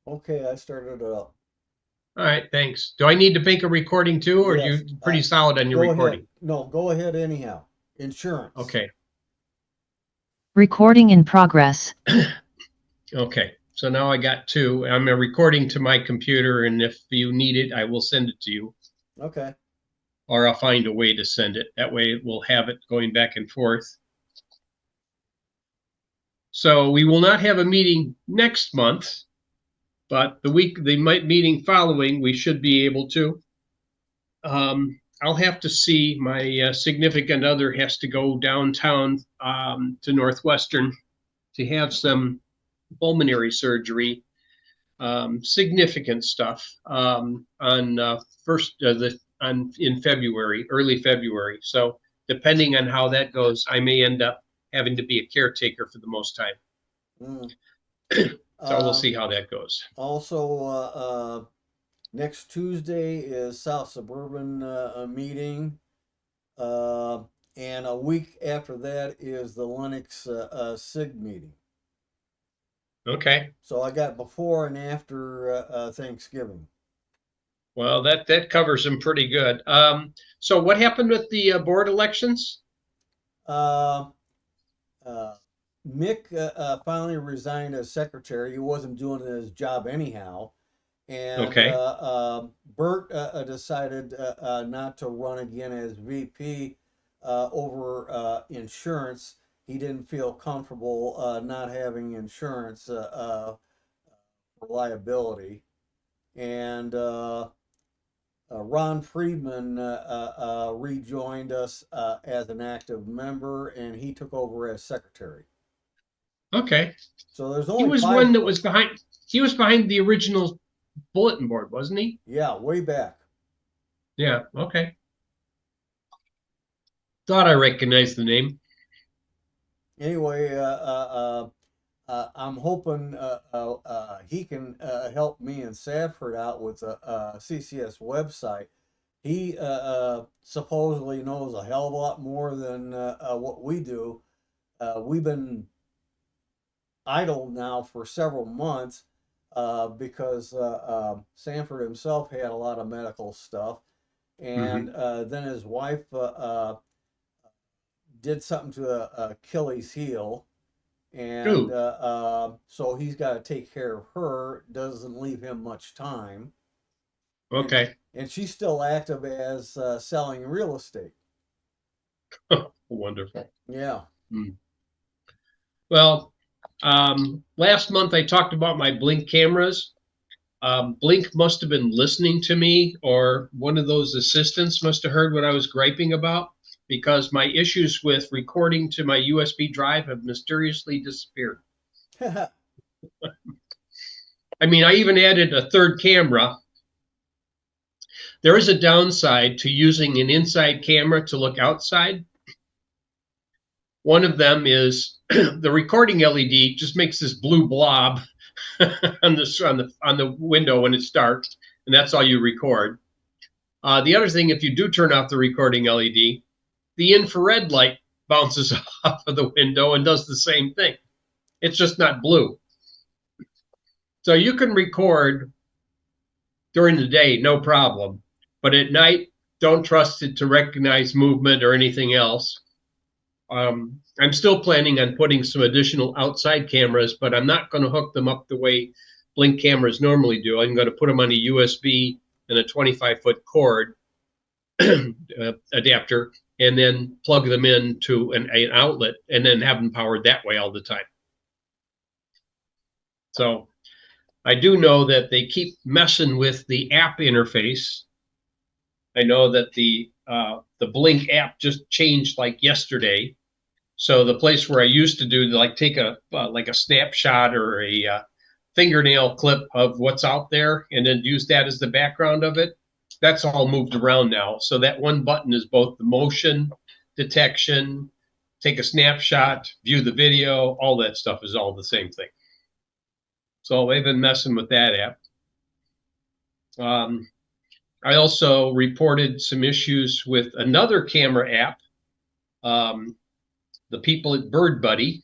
Okay, I started it up. All right, thanks. Do I need to make a recording too, or are Yes. you pretty solid on your Go ahead. recording? No, go ahead anyhow. Insurance. Okay. Recording in progress. Okay. So now I got two. I'm recording to my computer, and if you need it, I will send it to you, Okay. or I'll find a way to send it. That way we'll have it going back and forth. So we will not have a meeting next month, but the meeting following, we should be able to. I'll have to see. My significant other has to go downtown to Northwestern to have some pulmonary surgery, significant stuff on in February, early February. So depending on how that goes, I may end up having to be a caretaker for the most time. Mm. So we'll see how that goes. Also, next Tuesday is South Suburban meeting, and a week after that is the Lennox SIG meeting. Okay. So I got before and after Thanksgiving. Well, that covers them pretty good. So what happened with the board elections? Uh, uh, Mick finally resigned as secretary. He wasn't doing his job anyhow. And Okay. Bert decided not to run again as VP over insurance. He didn't feel comfortable not having insurance for liability. And Ron Friedman rejoined us as an active member, and he took over as secretary. Okay. So there's He only was five. one that was behind. He was behind the original bulletin board, wasn't he? Yeah, way back. Yeah. Okay. Thought I recognized the name. Anyway, I'm hoping he can help me and Sanford out with the CCS website. He supposedly knows a hell of a lot more than what we do. We've been idle now for several months because Sanford himself had a lot of medical stuff, and then his wife did something to Achilles' heel, and Ooh. so he's got to take care of her. Doesn't leave him much time, and Okay. and she's still active as selling real estate. Wonderful. Yeah. Hmm. Well, last month I talked about my Blink cameras. Blink must have been listening to me, or one of those assistants must have heard what I was griping about, because my issues with recording to my USB drive have mysteriously disappeared. I mean, I even added a third camera. There is a downside to using an inside camera to look outside. One of them is the recording LED just makes this blue blob on the window when it's dark, and that's all you record. The other thing, if you do turn off the recording LED, the infrared light bounces off of the window and does the same thing. It's just not blue. So you can record during the day, no problem. But at night, don't trust it to recognize movement or anything else. I'm still planning on putting some additional outside cameras, but I'm not going to hook them up the way Blink cameras normally do. I'm going to put them on a USB and a 25-foot cord adapter, and then plug them into an outlet, and then have them powered that way all the time. So I do know that they keep messing with the app interface. I know that the Blink app just changed like yesterday. So the place where I used to do like take a like a snapshot or a fingernail clip of what's out there and then use that as the background of it, that's all moved around now. So that one button is both the motion detection, take a snapshot, view the video, all that stuff is all the same thing. So they've been messing with that app. I also reported some issues with another camera app, the the people at Bird Buddy,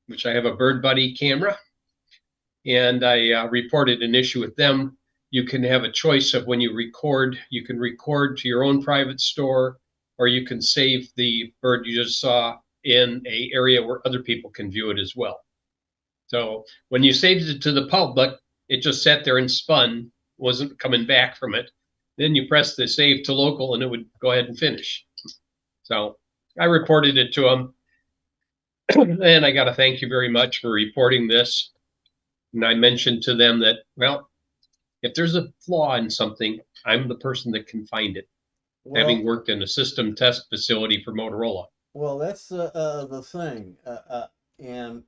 which I have a Bird Buddy camera, and I reported an issue with them. You can have a choice of when you can record to your own private store, or you can save the bird you just saw in an area where other people can view it as well. So when you saved it to the public, it just sat there and spun, wasn't coming back from it. Then you press the save to local and it would go ahead and finish. So I reported it to them. And I got to thank you very much for reporting this. And I mentioned to them that, well, if there's a flaw in something, I'm the person that can find it, having Well, worked in a system test facility for Motorola. well, that's the thing, and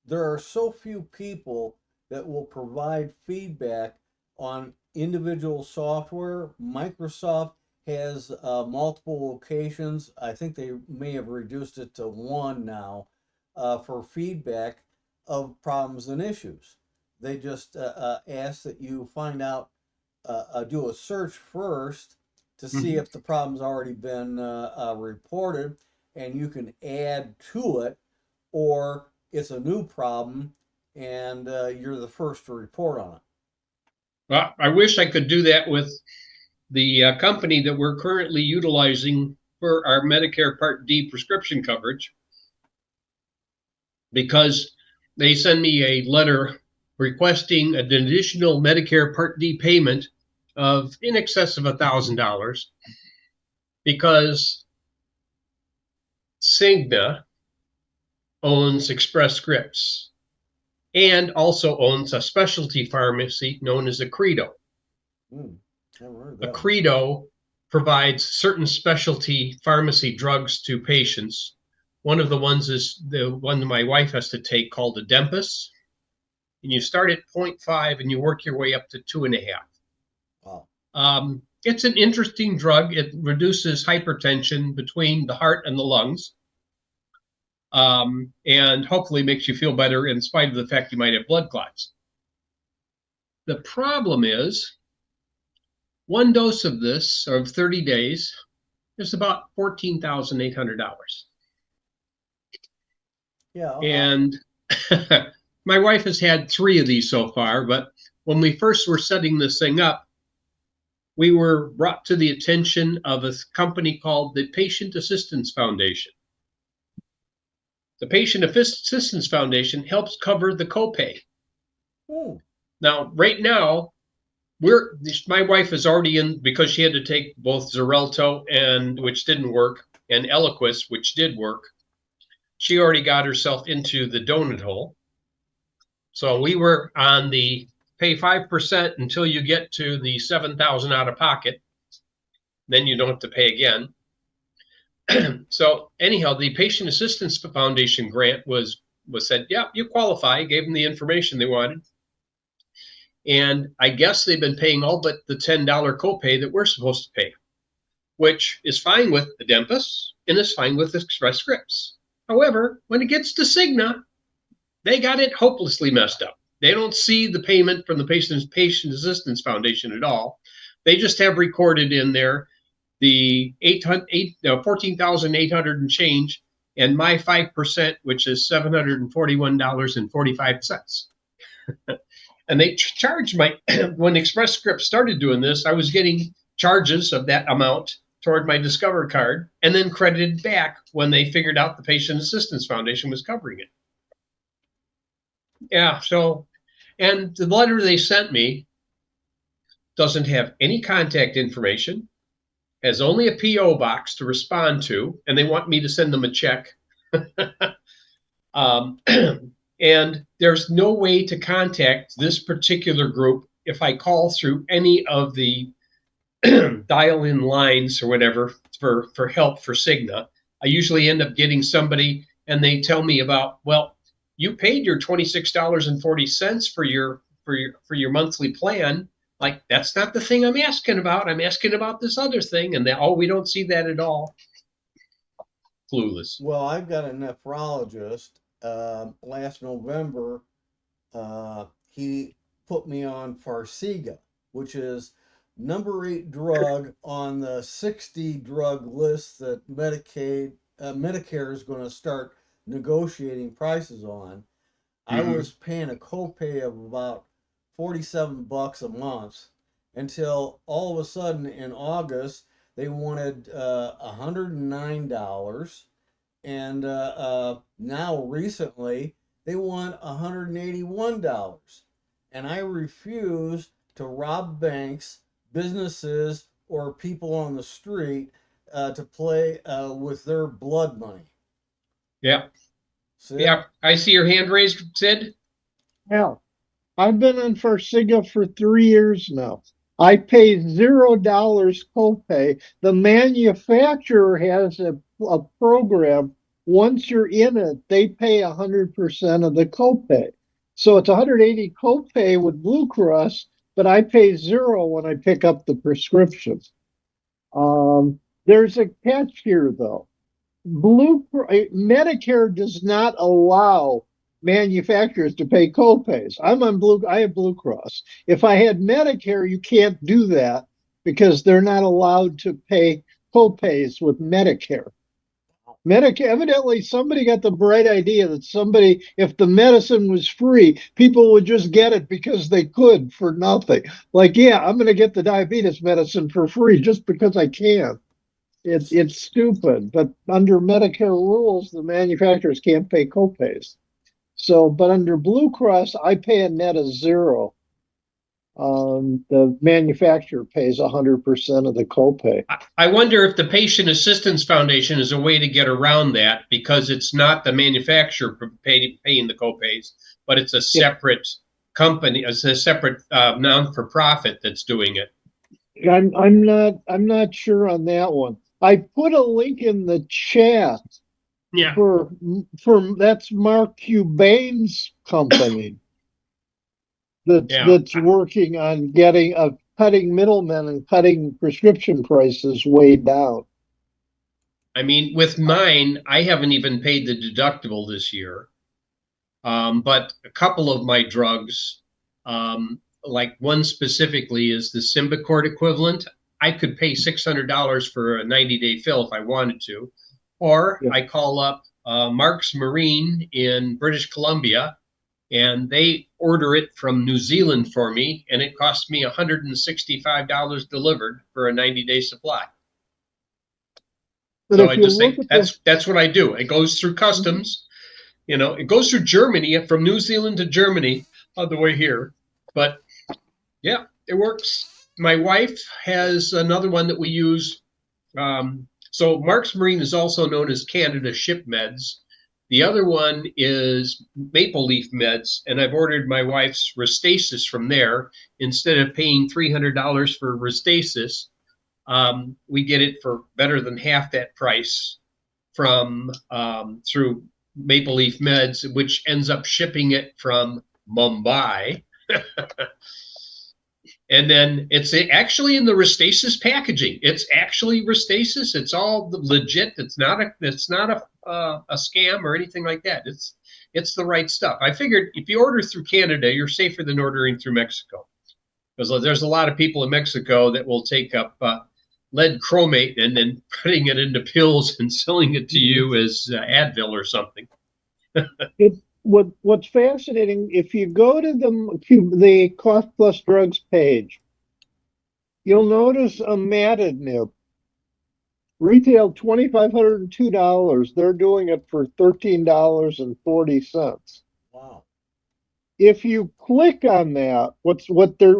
there are so few people that will provide feedback on individual software. Microsoft has multiple locations. I think they may have reduced it to one now for feedback of problems and issues. They just ask that you find out, do a search first to see if the problem's already been reported and you can add to it, or it's a new problem and you're the first to report on it. Well, I wish I could do that with the company that we're currently utilizing for our Medicare Part D prescription coverage, because they send me a letter requesting an additional Medicare Part D payment of in excess of $1,000 because Cigna owns Express Scripts and also owns a specialty pharmacy known as Accredo. Never heard that one. Accredo provides certain specialty pharmacy drugs to patients. One of the ones is the one that my wife has to take called Adempas. And you start at 0.5 and you work your way up to 2.5. Wow. It's an interesting drug. It reduces hypertension between the heart and the lungs, and hopefully makes you feel better in spite of the fact you might have blood clots. The problem is, one dose of this, of 30 days, is about $14,800. Yeah. And my wife has had 3 of these so far, but when we first were setting this thing up, we were brought to the attention of a company called the Patient Assistance Foundation. The Patient Assistance Foundation helps cover the copay. Now, right now, my wife is already in, because she had to take both Xarelto, which didn't work, and Eliquis, which did work. She already got herself into the donut hole. So we were on the pay 5% until you get to the $7,000 out of pocket. Then you don't have to pay again. So anyhow, the Patient Assistance Foundation grant was said, yeah, you qualify, gave them the information they wanted. And I guess they've been paying all but the $10 copay that we're supposed to pay, which is fine with Adempas and is fine with Express Scripts. However, when it gets to Cigna, they got it hopelessly messed up. They don't see the payment from the Patient Assistance Foundation at all. They just have recorded in there the 14,800 and change, and my 5%, which is $741.45. And they charged when Express Scripts started doing this, I was getting charges of that amount toward my Discover card and then credited back when they figured out the Patient Assistance Foundation was covering it. Yeah, so, and the letter they sent me doesn't have any contact information, has only a P.O. box to respond to, and they want me to send them a check. And there's no way to contact this particular group if I call through any of the dial-in lines or whatever for help for Cigna. I usually end up getting somebody, and they tell me about, well, you paid your $26.40 for your monthly plan. Like, that's not the thing I'm asking about. I'm asking about this other thing. And we don't see that at all. Clueless. Well, I've got a nephrologist. Last November, he put me on Farxiga, which is number 8 drug on the 60 drug list that Medicaid Medicare is going to start negotiating prices on. I Hmm. was paying a copay of about $47 a month until all of a sudden in August they wanted $109, and now recently they want $181, and I refuse to rob banks, businesses, or people on the street to play with their blood money. Yeah. Sid? Yeah. I see your hand raised, Sid. Yeah, I've been on Farxiga for 3 years now. I pay $0 copay. The manufacturer has a program. Once you're in it, they pay 100% of the copay. So it's 180 copay with Blue Cross, but I pay zero when I pick up the prescription. There's a catch here, though. Medicare does not allow manufacturers to pay copays. I have Blue Cross. If I had Medicare, you can't do that because they're not allowed to pay copays with Medicare. Medicare, evidently somebody got the bright idea that if the medicine was free, people would just get it because they could for nothing. Like, yeah, I'm going to get the diabetes medicine for free just because I can. It's stupid, but under Medicare rules, the manufacturers can't pay copays. So, but under Blue Cross, I pay a net of zero. The manufacturer pays 100% of the copay. I wonder if the Patient Assistance Foundation is a way to get around that because it's not the manufacturer paying the copays, but it's a Yeah, separate company, it's a separate non-for-profit that's doing it. I'm not sure on that one. I put a link in the chat Yeah. for that's Mark Cubane's company. Yeah. That's working on cutting middlemen and cutting prescription prices way down. I mean, with mine, I haven't even paid the deductible this year. But a couple of my drugs, like one specifically is the Symbicort equivalent. I could pay $600 for a 90-day fill if I wanted to. Or Yeah. I call up Mark's Marine in British Columbia and they order it from New Zealand for me, and it costs me $165 delivered for a 90-day supply. But So if I you just look think at the that's what I do. It goes through customs, it goes through Germany, from New Zealand to Germany on the way here. But yeah, it works. My wife has another one that we use. So Mark's Marine is also known as Canada Ship Meds. The other one is Maple Leaf Meds, and I've ordered my wife's Restasis from there. Instead of paying $300 for Restasis, we get it for better than half that price from through Maple Leaf Meds, which ends up shipping it from Mumbai. And then it's actually in the Restasis packaging. It's actually Restasis. It's all legit. It's not a scam or anything like that. It's the right stuff. I figured if you order through Canada, you're safer than ordering through Mexico, because there's a lot of people in Mexico that will take up lead chromate and then putting it into pills and selling it to you as Advil or something. what's fascinating, if you go to the Cost Plus Drugs page, you'll notice a Imatinib retail $2,502. They're doing it for $13.40. Wow. If you click on that, what they're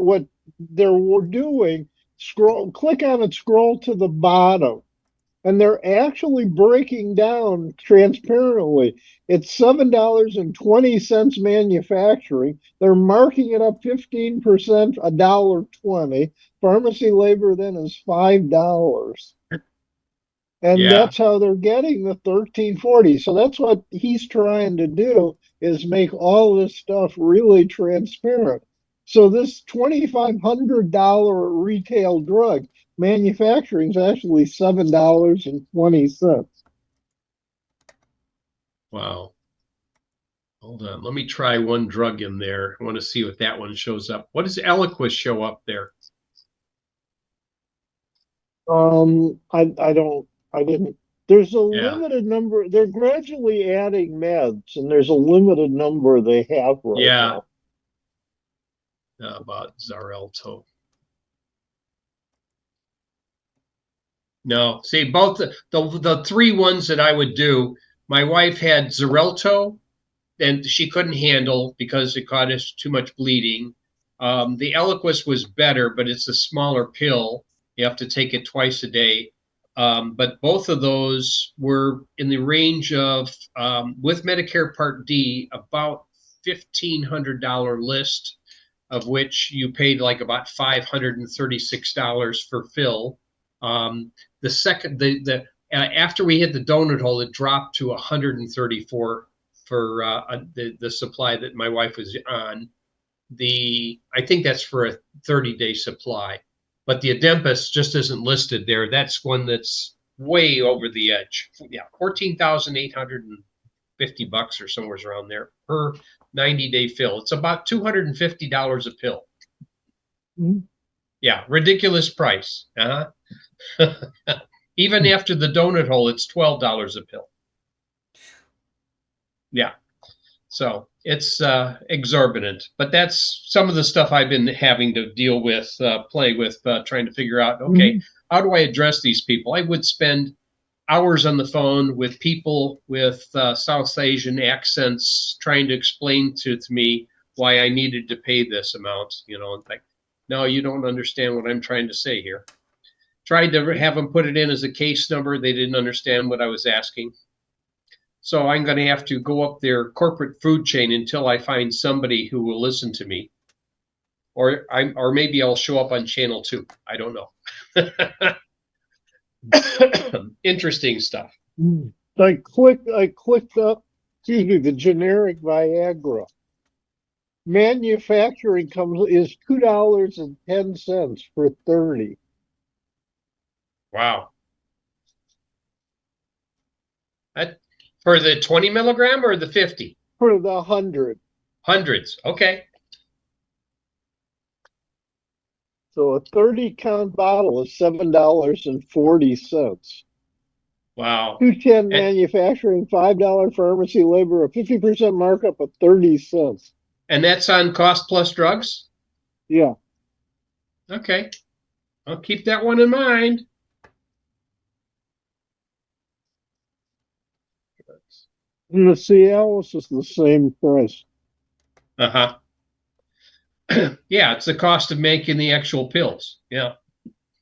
doing, click on it, scroll to the bottom, and they're actually breaking down transparently. It's $7.20 manufacturing. They're marking it up 15%, $1.20. Pharmacy labor then is $5. And Yeah. that's how they're getting the 1340. So that's what he's trying to do, is make all this stuff really transparent. So this $2,500 retail drug manufacturing is actually $7.20. Wow. Hold on. Let me try one drug in there. I want to see what that one shows up. What does Eliquis show up there? I didn't There's a Yeah. limited number. They're gradually adding meds, and there's a limited number they have right Yeah. now. About No, see, both the three ones that I would do, my wife had Xarelto, and she couldn't handle because it caused too much bleeding. The Eliquis was better, but it's a smaller pill. You have to take it twice a day. But both of those were in the range of, with Medicare Part D, about $1,500 list, of which you paid like about $536 for fill. The second, after we hit the donut hole, it dropped to 134 for the supply that my wife was on. I think that's for a 30-day supply, but the Adempas just isn't listed there. That's one that's way over the edge. Yeah, $14,850 or somewhere around there per 90-day fill. It's about $250 a pill. Mhm. Yeah, ridiculous price. Even after the donut hole, it's $12 a pill. Yeah. So it's exorbitant, but that's some of the stuff I've been having to deal with, play with, trying to figure out, okay, how do I address these people? I would spend hours on the phone with people with South Asian accents trying to explain to me why I needed to pay this amount, like, no, you don't understand what I'm trying to say here. Tried to have them put it in as a case number. They didn't understand what I was asking. So I'm going to have to go up their corporate food chain until I find somebody who will listen to me. Or maybe I'll show up on channel 2. I don't know. Interesting stuff. I clicked up, the generic Viagra. Manufacturing is $2.10 for 30. Wow. For the 20 milligram or the 50? For the 100. Hundreds. Okay. So a 30-count bottle is $7.40. Wow. $2.10 manufacturing, $5 pharmacy labor, a 50% markup of 30 cents. And that's on cost plus drugs? Yeah. Okay. I'll keep that one in mind. And the Cialis is the same price. Uh-huh. Yeah, it's the cost of making the actual pills. Yeah.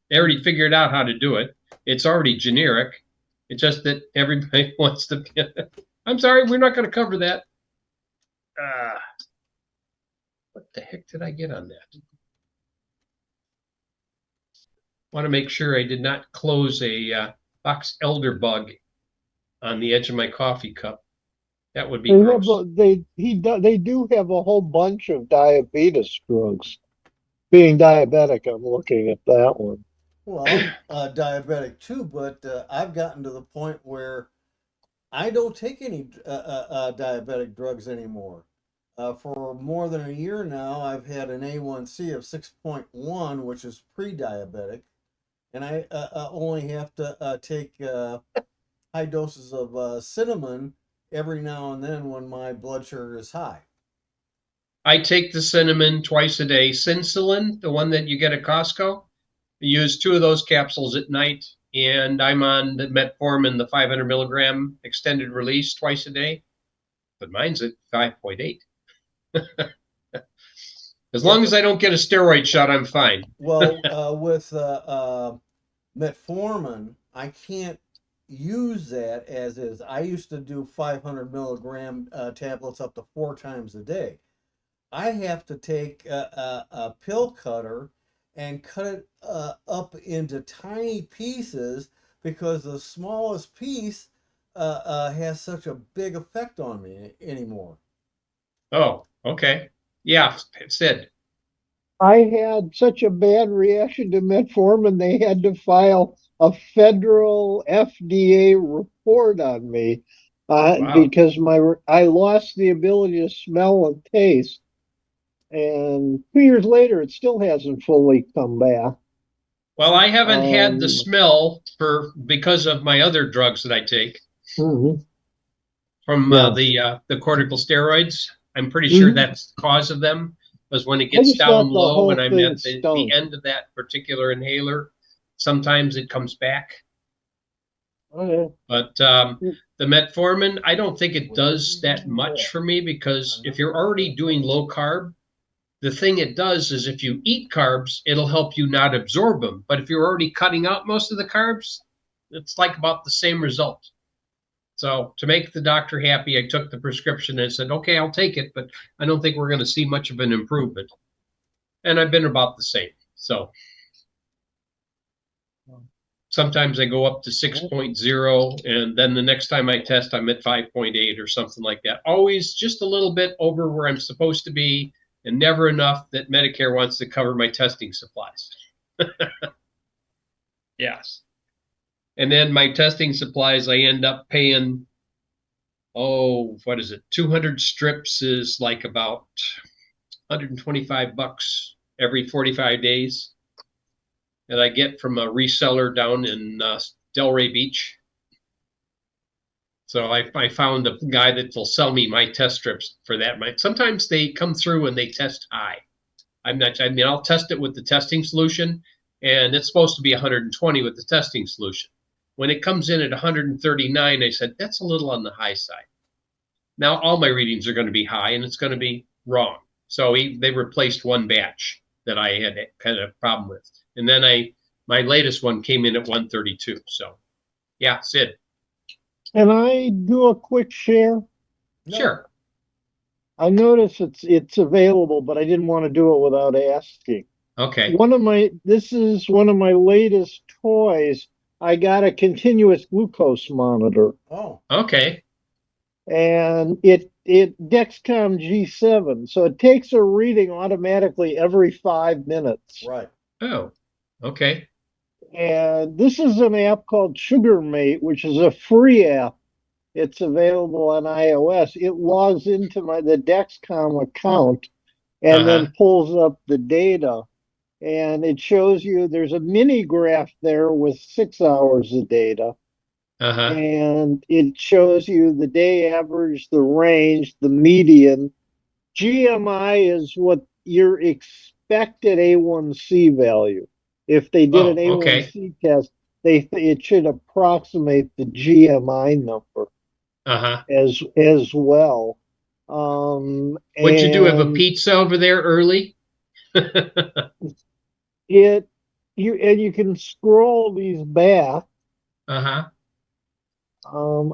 They already figured out how to do it. It's already generic. It's just that everybody wants to. I'm sorry, we're not going to cover that. What the heck did I get on that? Want to make sure I did not close a box elderbug on the edge of my coffee cup. That would be gross. They do have a whole bunch of diabetes drugs. Being diabetic, I'm looking at that one. Well, I'm diabetic too, but I've gotten to the point where I don't take any diabetic drugs anymore. For more than a year now, I've had an A1C of 6.1, which is pre-diabetic, and I only have to take high doses of cinnamon every now and then when my blood sugar is high. I take the cinnamon twice a day. Cinsalin, the one that you get at Costco, I use 2 of those capsules at night, and I'm on the metformin, the 500 milligram extended release twice a day, but mine's at 5.8. As long as I don't get a steroid shot, I'm fine. Well, with metformin, I can't use that as is. I used to do 500 milligram tablets up to 4 times a day. I have to take a pill cutter and cut it up into tiny pieces because the smallest piece has such a big effect on me anymore. Oh, okay. Yeah, Sid. I had such a bad reaction to metformin, they had to file a federal FDA report on me Wow. because I lost the ability to smell and taste. And 2 years later, it still hasn't fully come back. Well, I haven't had the Um, smell because of my other drugs that I take mhm, from yeah. the corticosteroids. I'm pretty sure Mhm. that's the cause of them. Because when it I gets just down thought the low and whole I'm thing at the stunk. end of that particular inhaler, sometimes it comes back. Okay. But the metformin, I don't think it does that much for me because if you're already doing low carb, the thing it does is if you eat carbs, it'll help you not absorb them. But if you're already cutting out most of the carbs, it's like about the same result. So to make the doctor happy, I took the prescription and said, okay, I'll take it, but I don't think we're going to see much of an improvement. And I've been about the same. So sometimes I go up to 6.0, and then the next time I test, I'm at 5.8 or something like that. Always just a little bit over where I'm supposed to be, and never enough that Medicare wants to cover my testing supplies. Yes. And then my testing supplies, I end up paying, oh, what is it? 200 strips is like about $125 every 45 days that I get from a reseller down in Delray Beach. So I found a guy that will sell me my test strips for that. Sometimes they come through and they test high. I mean, I'll test it with the testing solution, and it's supposed to be 120 with the testing solution. When it comes in at 139, I said, that's a little on the high side. Now all my readings are going to be high, and it's going to be wrong. So they replaced one batch that I had a problem with. And then my latest one came in at 132. So yeah, Sid, Can I do a quick share? No. sure. I notice it's available, but I didn't want to do it without asking. Okay. This is one of my latest toys. I got a continuous glucose monitor, Oh, Okay. and it Dexcom G7, so it takes a reading automatically every 5 minutes. right. Oh, okay. And this is an app called SugarMate, which is a free app. It's available on iOS. It logs into the Dexcom account and Uh-huh. then pulls up the data. And it shows you there's a mini graph there with 6 hours of data. Uh-huh. And it shows you the day average, the range, the median. GMI is what your expected A1C value. If they did an Oh, okay. A1C test, it should approximate the GMI number Uh-huh. as well. What'd you do? Have a And pizza over there early? it you can scroll these back. Uh-huh.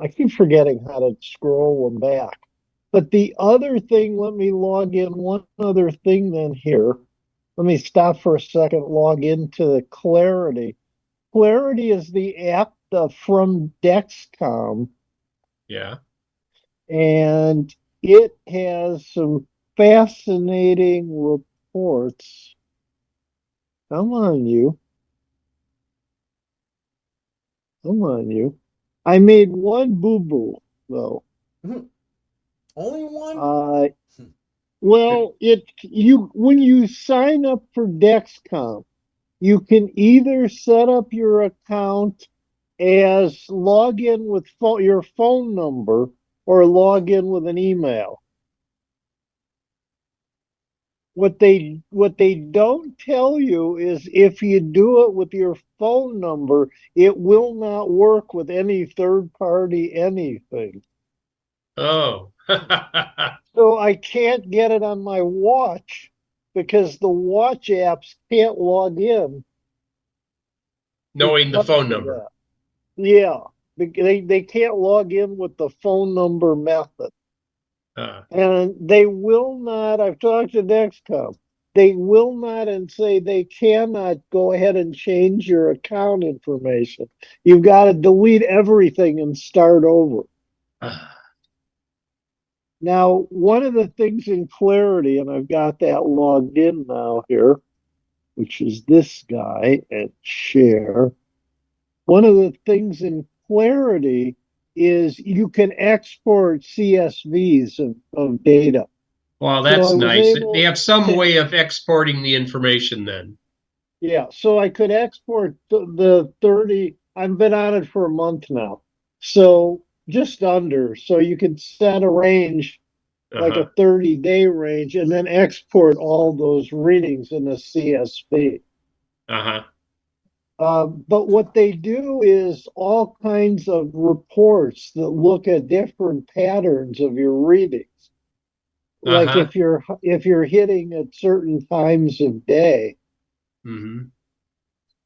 I keep forgetting how to scroll them back. But the other thing, let me log in. One other thing then here. Let me stop for a second, log into the Clarity. Clarity is the app from Dexcom, Yeah. and it has some fascinating reports. Come on, you. Come on, you. I made one boo-boo, though. Only one? Uh, well, when you sign up for Dexcom, you can either set up your account as log in with your phone number or log in with an email. What they don't tell you is if you do it with your phone number, it will not work with any third party anything. Oh. So I can't get it on my watch because the watch apps can't log in Knowing the because phone of number. that. Yeah, they can't log in with the phone number method. Uh, And they will not, I've talked to Dexcom, they will not and say they cannot go ahead and change your account information. You've got to delete everything and start over. uh, Now, one of the things in Clarity, and I've got that logged in now here, which is this guy at share. One of the things in Clarity is you can export CSVs of data. well, So that's I was nice. They able have some to, way of exporting the information then. Yeah, so I could export the 30. I've been on it for a month now. So just under. So you could set a range like a Uh-huh. 30-day range and then export all those readings in a CSV. Uh-huh. But what they do is all kinds of reports that look at different patterns of your readings. Like Uh-huh. if you're hitting at certain times of day, Hmm.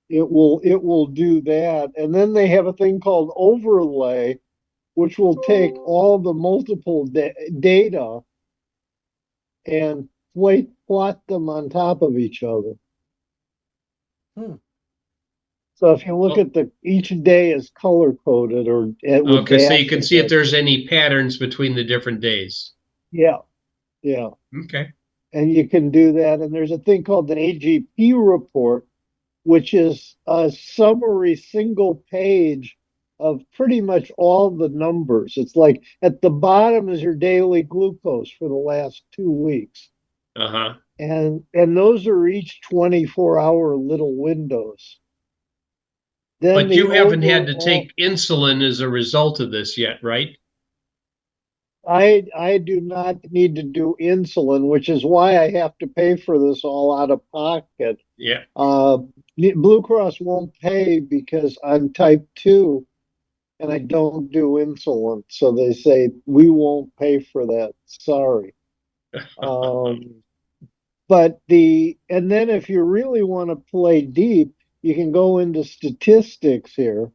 it will do that. And then they have a thing called overlay, which will take all the multiple data and plot them on top of each other. Hmm. So if you look Oh, at each day is color coded or with okay, so you can dashes see if at there's the, any patterns between the different days. yeah, yeah. Okay. And you can do that. And there's a thing called an AGP report, which is a summary single page of pretty much all the numbers. It's like at the bottom is your daily glucose for the last 2 weeks. Uh-huh. And those are each 24-hour little windows. Then But the you haven't had to overall take insulin as a result of this yet, right? I do not need to do insulin, which is why I have to pay for this all out of pocket. Yeah. Uh, Blue Cross won't pay because I'm type 2 and I don't do insulin. So they say, we won't pay for that. Sorry. Um, and then if you really want to play deep, you can go into statistics here,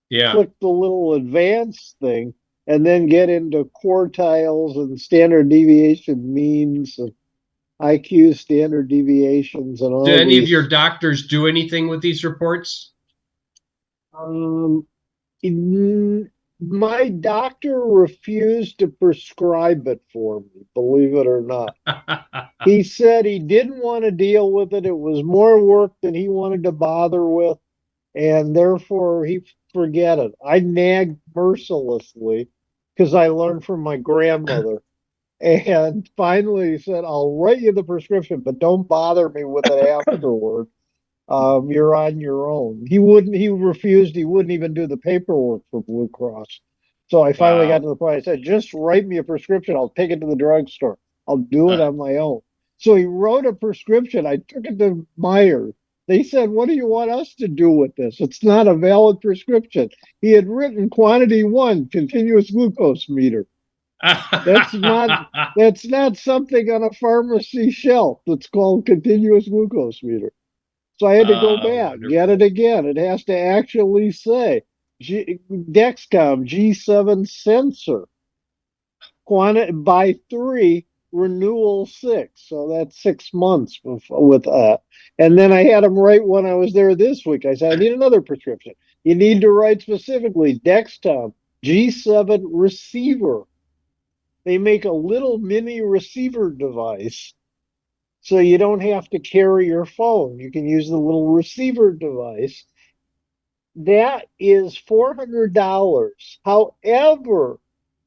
Yeah. click the little advanced thing, and then get into quartiles and standard deviation means and IQ standard deviations and Do all any of your these. doctors do anything with these reports? Um, my doctor refused to prescribe it for me, believe it or not. He said he didn't want to deal with it. It was more work than he wanted to bother with, and therefore he forget it. I nagged mercilessly because I learned from my grandmother. And finally he said, I'll write you the prescription, but don't bother me with it afterward. You're on your own. He refused, he wouldn't even do the paperwork for Blue Cross. So I finally got Wow. to the point, I said, just write me a prescription. I'll take it to the drugstore. I'll do it Uh, on my own. So he wrote a prescription. I took it to Meyer. They said, what do you want us to do with this? It's not a valid prescription. He had written quantity one, continuous glucose meter. That's not that's not something on a pharmacy shelf that's called continuous glucose meter. So I had to go back, get it Wonderful. again. It has to actually say Dexcom G7 sensor, quantity by 3, renewal 6. So that's 6 months with And then I had him write when I was there this week. I said, I need another prescription. You need to write specifically Dexcom G7 receiver. They make a little mini receiver device so you don't have to carry your phone. You can use the little receiver device. That is $400. However,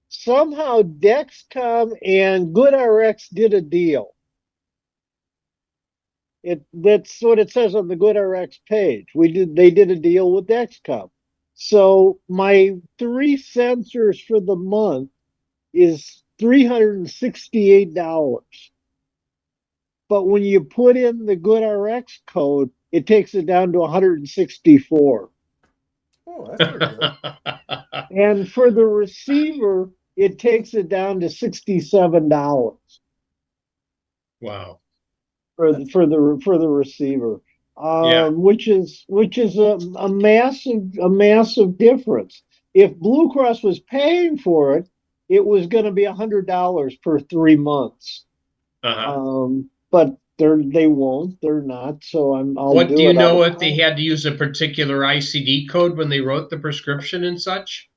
somehow Dexcom and GoodRx did a deal. That's what it says on the GoodRx page. They did a deal with Dexcom. So my 3 sensors for the month is $368. But when you put in the GoodRx code, it takes it down to 164. Oh, that's pretty good. And for the receiver, it takes it down to $67 Wow. for the receiver, Yeah. which is a massive difference. If Blue Cross was paying for it, it was going to be $100 per 3 months. Uh-huh. But they won't. They're not. So I'll What do do you it out know of if they had to use a particular ICD code when they wrote the prescription and such?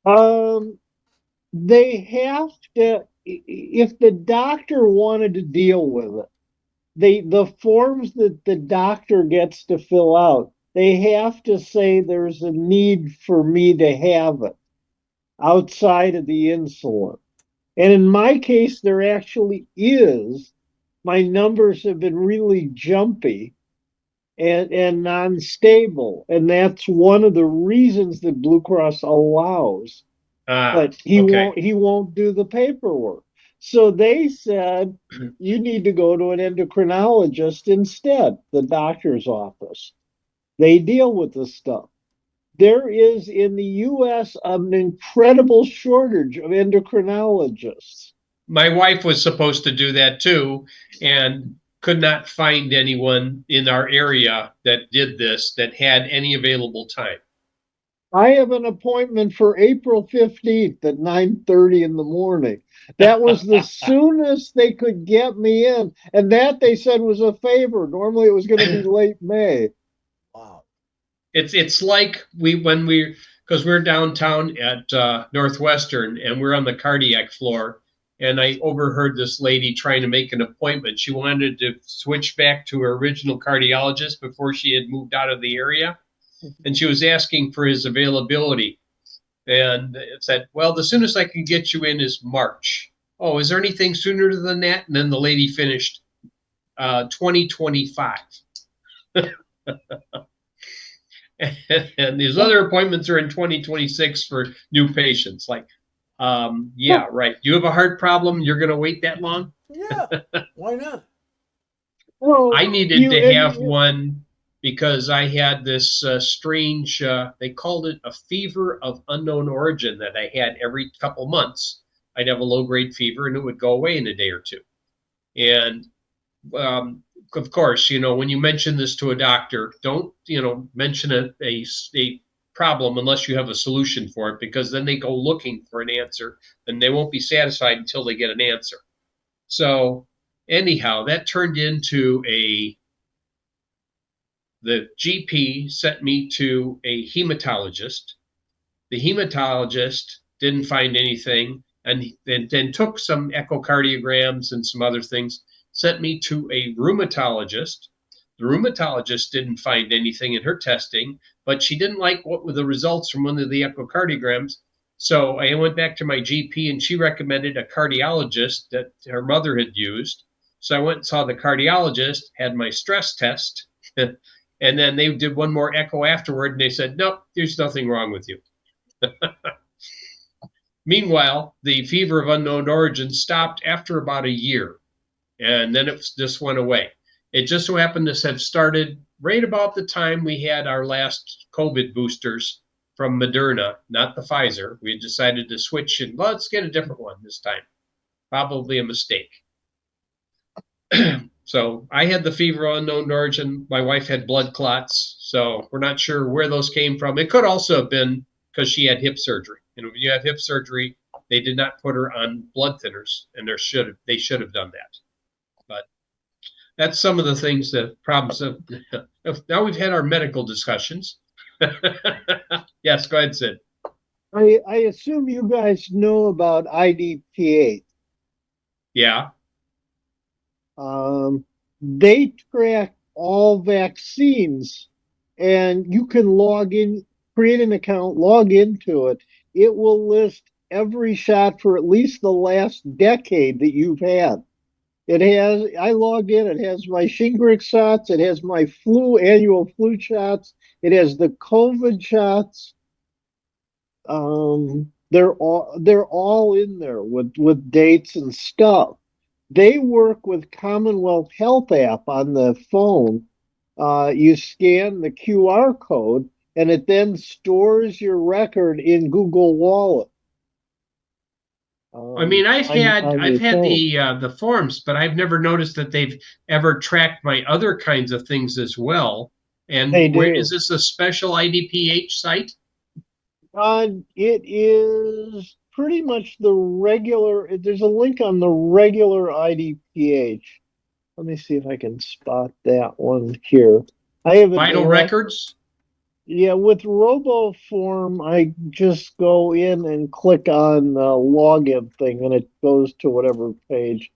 Um, they have to, if the doctor wanted to deal with it, the forms that the doctor gets to fill out, they have to say there's a need for me to have it outside of the insulin. And in my case, there actually is, my numbers have been really jumpy and non-stable, and that's one of the reasons that Blue Cross allows. Ah, But he okay. won't do the paperwork. So they said you need to go to an endocrinologist instead, the doctor's office. They deal with this stuff. There is in the US an incredible shortage of endocrinologists. My wife was supposed to do that too, and could not find anyone in our area that did this that had any available time. I have an appointment for April 15th at 9:30 in the morning. That was the soonest they could get me in. And that they said was a favor. Normally it was going to be late May. Wow. It's like because we're downtown at Northwestern and we're on the cardiac floor, and I overheard this lady trying to make an appointment. She wanted to switch back to her original cardiologist before she had moved out of the area, and she was asking for his availability. And it said, "Well, the soonest I can get you in is March." Oh, is there anything sooner than that? And then the lady finished 2025. And these other appointments are in 2026 for new patients. Like, yeah, right. You have a heart problem. You're going to wait that long? Yeah. Why not? Well, I needed to have one because I had this strange, they called it a fever of unknown origin that I had every couple months. I'd have a low grade fever and it would go away in a day or two. And of course, when you mention this to a doctor, don't, mention a problem unless you have a solution for it, because then they go looking for an answer and they won't be satisfied until they get an answer. So anyhow, that turned into the GP sent me to a hematologist. The hematologist didn't find anything and then took some echocardiograms and some other things, sent me to a rheumatologist. The rheumatologist didn't find anything in her testing, but she didn't like what were the results from one of the echocardiograms. So I went back to my GP and she recommended a cardiologist that her mother had used. So I went and saw the cardiologist, had my stress test, and then they did one more echo afterward and they said, nope, there's nothing wrong with you. Meanwhile, the fever of unknown origin stopped after about a year, and then it just went away. It just so happened to have started right about the time we had our last COVID boosters from Moderna, not the Pfizer. We decided to switch and let's get a different one this time. Probably a mistake. So I had the fever of unknown origin. My wife had blood clots. So we're not sure where those came from. It could also have been because she had hip surgery. And when you have hip surgery, they did not put her on blood thinners, and they should have done that. But that's some of the things that problems of. Now we've had our medical discussions. Yes, go ahead, Sid. I assume you guys know about IDPH. Yeah. They track all vaccines, and you can log in, create an account, log into it. It will list every shot for at least the last decade that you've had. I logged in, it has my Shingrix shots, it has my annual flu shots, it has the COVID shots. They're all in there with dates and stuff. They work with Commonwealth Health app on the phone. You scan the QR code and it then stores your record in Google Wallet. I mean, I've had phone. the forms, but I've never noticed that they've ever tracked my other kinds of things as well. They And where do. is this a special IDPH site? It is pretty much the regular. There's a link on the regular IDPH. Let me see if I can spot that one here. I have it Vital direct. records? Yeah, with RoboForm, I just go in and click on the login thing and it goes to whatever page.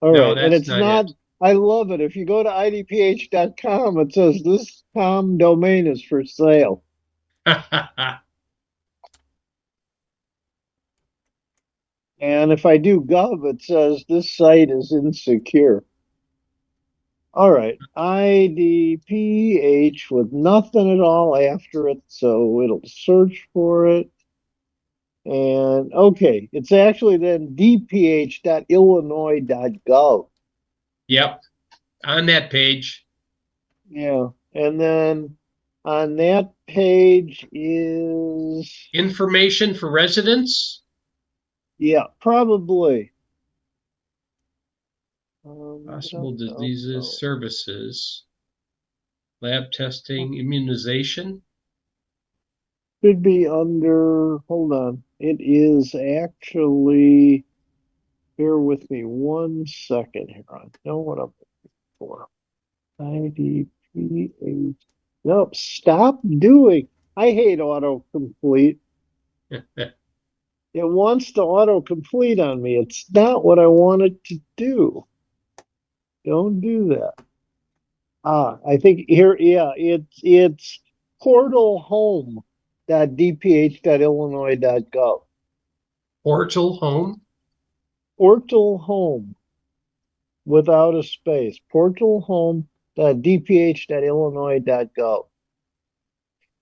All No, right. And that's it's not not, it. I love it. If you go to idph.com, it says this com domain is for sale. And if I do gov, it says this site is insecure. All right. IDPH with nothing at all after it, so it'll search for it. And okay, it's actually then dph.illinois.gov. Yep, on that page. Yeah. And then on that page is, Information for residents, yeah, probably. possible diseases, services, lab testing, immunization. Should be under, hold on. It is actually, bear with me 1 second here. I know what I'm looking for. IDPH. Nope, stop doing. I hate autocomplete. It wants to autocomplete on me. It's not what I want it to do. Don't do that. I think here, yeah, it's portalhome.dph.illinois.gov. Portal home. Portal home without a space. Portalhome.dph.illinois.gov.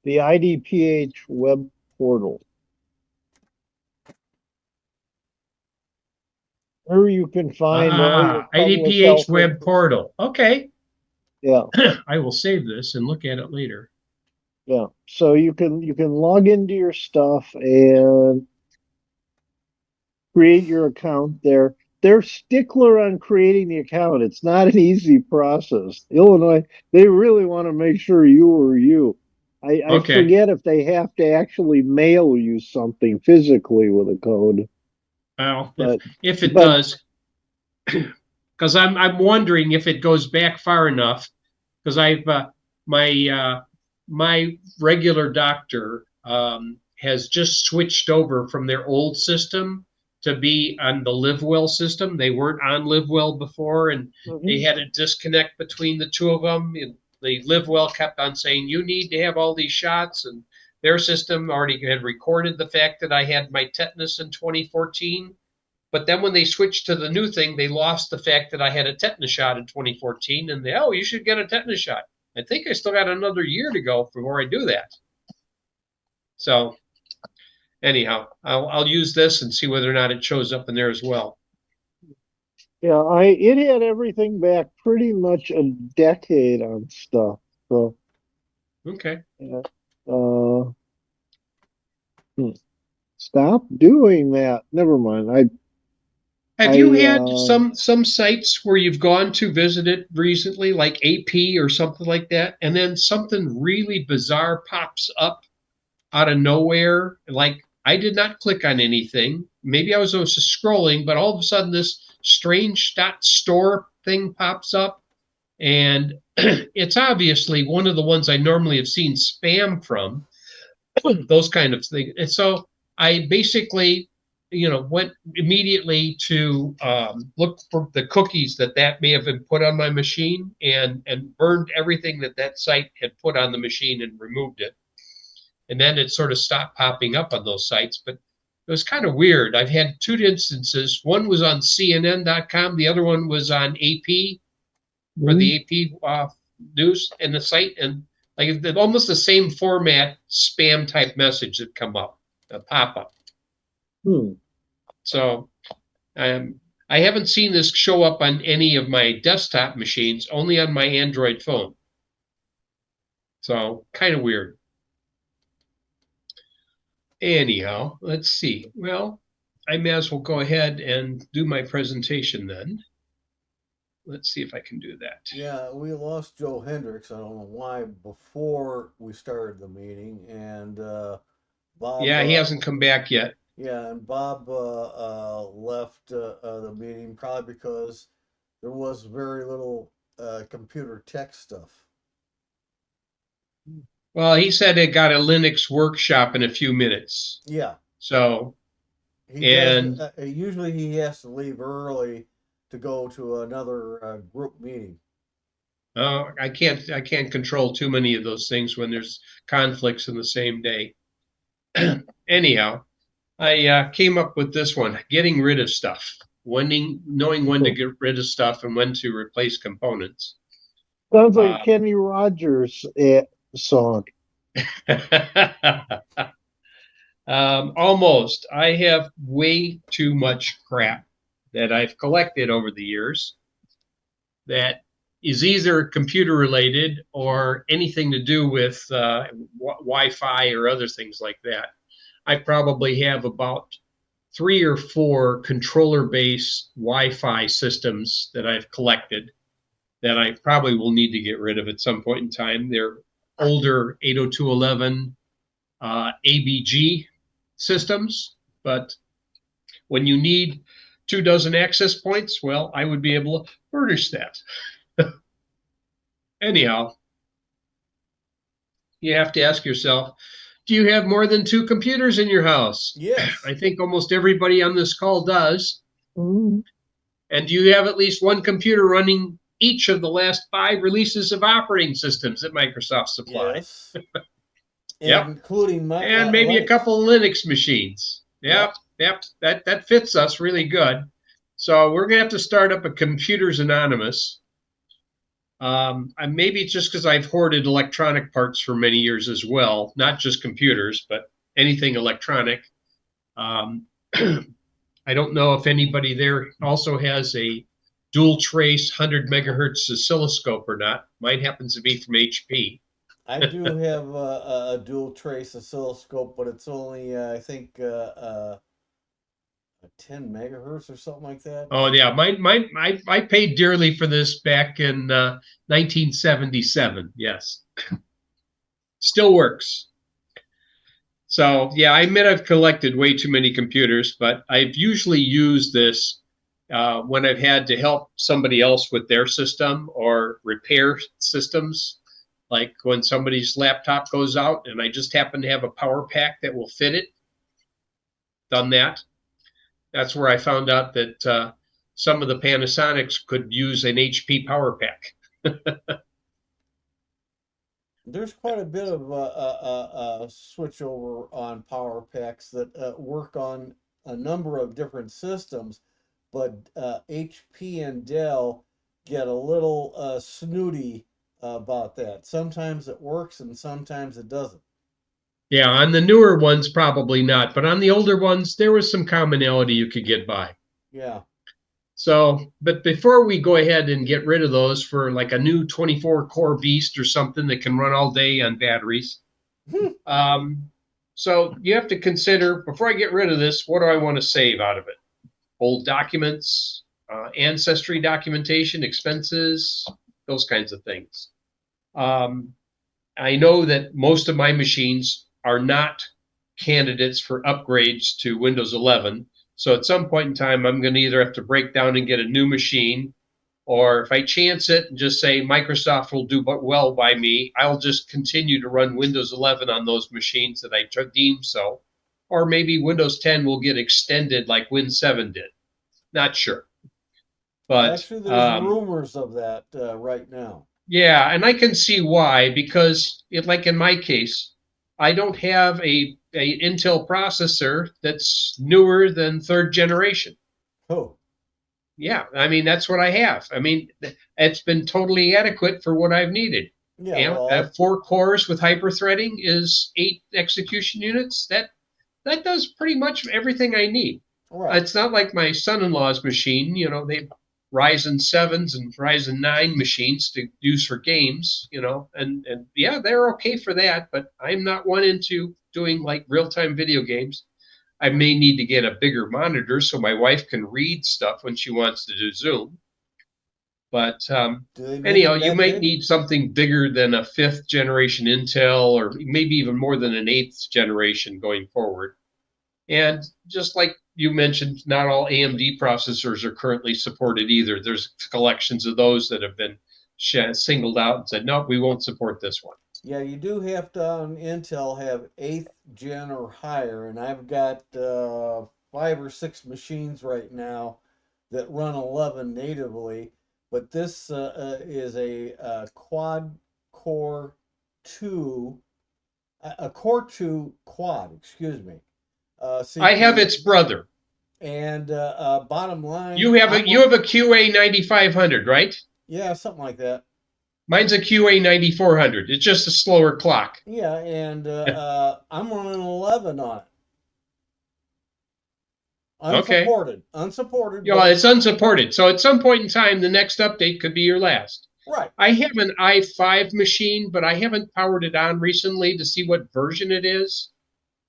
The IDPH web portal. Where you can find all your public IDPH health web portal. Okay, Yeah, I will save this and look at it later. yeah. So you can log into your stuff and create your account there. They're stickler on creating the account. It's not an easy process. Illinois, they really want to make sure you are you. I Okay. forget if they have to actually mail you something physically with a code. Well, But if it but does, because I'm wondering if it goes back far enough. Because I've my regular doctor has just switched over from their old system to be on the LiveWell system. They weren't on LiveWell before, and they had a disconnect between the two of them. And the LiveWell kept on saying, "You need to have all these shots," and their system already had recorded the fact that I had my tetanus in 2014. But then when they switched to the new thing, they lost the fact that I had a tetanus shot in 2014, and oh, you should get a tetanus shot. I think I still got another year to go before I do that. So anyhow, I'll use this and see whether or not it shows up in there as well. yeah, it had everything back pretty much a decade on stuff. So Okay. yeah. Stop doing that. Never mind. Have you I had some sites where you've gone to visit it recently, like AP or something like that, and then something really bizarre pops up out of nowhere? Like I did not click on anything. Maybe I was just scrolling, but all of a sudden this strange .store thing pops up, and it's obviously one of the ones I normally have seen spam from, those kind of things. And so I basically, went immediately to look for the cookies that may have been put on my machine, and burned everything that site had put on the machine and removed it. And then it sort of stopped popping up on those sites. But it was kind of weird. I've had two instances. One was on CNN.com. The other one was on AP, for the AP news and the site, and like almost the same format, spam type message that come up, a pop up. So I haven't seen this show up on any of my desktop machines, only on my Android phone. So kind of weird. Anyhow, let's see. Well, I may as well go ahead and do my presentation then. Let's see if I can do that. Yeah, we lost Joe Hendricks. I don't know why before we started the meeting, and Bob. Yeah, he hasn't come back yet. Yeah, and Bob left the meeting probably because there was very little computer tech stuff. Well, he said it got a Linux workshop in a few minutes. Yeah. So, usually he has to leave early to go to another group meeting. I can't control too many of those things when there's conflicts in the same day. Anyhow, I came up with this one: getting rid of stuff, knowing when to get rid of stuff and when to replace components. Sounds like a Uh, Kenny Rogers song. almost. I have way too much crap that I've collected over the years that is either computer related or anything to do with Wi-Fi or other things like that. I probably have about 3 or 4 controller-based Wi-Fi systems that I've collected that I probably will need to get rid of at some point in time. They're older 802.11 ABG systems, but when you need 24 access points, well, I would be able to furnish that. Anyhow, you have to ask yourself, do you have more than 2 computers in your house? Yes. I think almost everybody on this call does. Mm. And do you have at least one computer running each of the last 5 releases of operating systems that Microsoft supplied? Yes. Yep. Including my And maybe a Linux. couple of Linux machines. Yep. Yep. That fits us really good. So we're gonna have to start up a Computers Anonymous. And maybe it's just because I've hoarded electronic parts for many years as well, not just computers, but anything electronic. Um, I don't know if anybody there also has a dual trace 100 megahertz oscilloscope or not. Mine happens to be from HP. I do have a dual trace oscilloscope, but it's only I think 10 megahertz or something like that. Oh yeah, I paid dearly for this back in 1977. Yes, still works. So yeah, I admit I've collected way too many computers, but I've usually used this when I've had to help somebody else with their system or repair systems. Like when somebody's laptop goes out and I just happen to have a power pack that will fit it. Done that. That's where I found out that some of the Panasonics could use an HP power pack. There's quite a bit of switchover on power packs that work on a number of different systems, but HP and Dell get a little snooty about that. Sometimes it works and sometimes it doesn't. Yeah, on the newer ones, probably not, but on the older ones, there was some commonality you could get by. Yeah. So, but before we go ahead and get rid of those for like a new 24 core beast or something that can run all day on batteries, so you have to consider before I get rid of this, what do I want to save out of it? Old documents, ancestry documentation, expenses, those kinds of things. I know that most of my machines are not candidates for upgrades to Windows 11. So at some point in time, I'm going to either have to break down and get a new machine, or if I chance it and just say Microsoft will do well by me, I'll just continue to run Windows 11 on those machines that I deem so. Or maybe Windows 10 will get extended like Win 7 did. Not sure. But Actually, there's rumors of that right now. yeah, and I can see why, because like in my case, I don't have a Intel processor that's newer than 3rd generation. Oh. Yeah, I mean that's what I have. I mean it's been totally adequate for what I've needed. Yeah, You know, well, 4 cores with hyper-threading is 8 execution units. That does pretty much everything I need. right. It's not like my son-in-law's machine. You know, they Ryzen 7s and Ryzen 9 machines to use for games, you know, and yeah, they're okay for that, but I'm not one into doing like real-time video games. I may need to get a bigger monitor so my wife can read stuff when she wants to do Zoom. But Do they make anyhow, them you that might big? need something bigger than a 5th generation Intel or maybe even more than an 8th generation going forward. And just like you mentioned, not all AMD processors are currently supported either. There's collections of those that have been singled out and said, no, we won't support this one. Yeah, you do have to on Intel have 8th gen or higher, and I've got 5 or 6 machines right now that run 11 natively, but this is a quad core 2, a core 2 quad, excuse me. I have CPU. its brother. And bottom line, You have a QA 9500, right? yeah, something like that. Mine's a QA 9400. It's just a slower clock. Yeah, and I'm running 11 on it. Okay. Unsupported, You know, but it's unsupported. So at some point in time, the next update could be your last. right. I have an i5 machine, but I haven't powered it on recently to see what version it is.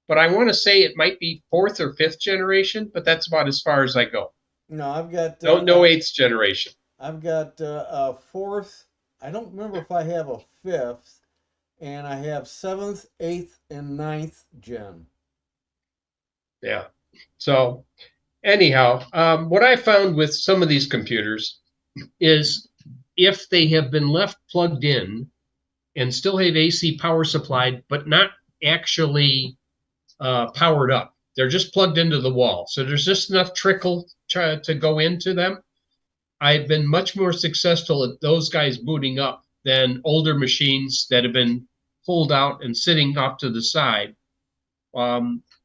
But I want to say it might be 4th or 5th generation, but that's about as far as I go. No, I've got Don't know 8th generation. I've got a fourth. I don't remember if I have a fifth, and I have 7th, 8th, and 9th gen. Yeah. So anyhow, what I found with some of these computers is if they have been left plugged in and still have AC power supplied, but not actually powered up. They're just plugged into the wall. So there's just enough trickle to go into them. I've been much more successful at those guys booting up than older machines that have been pulled out and sitting off to the side. A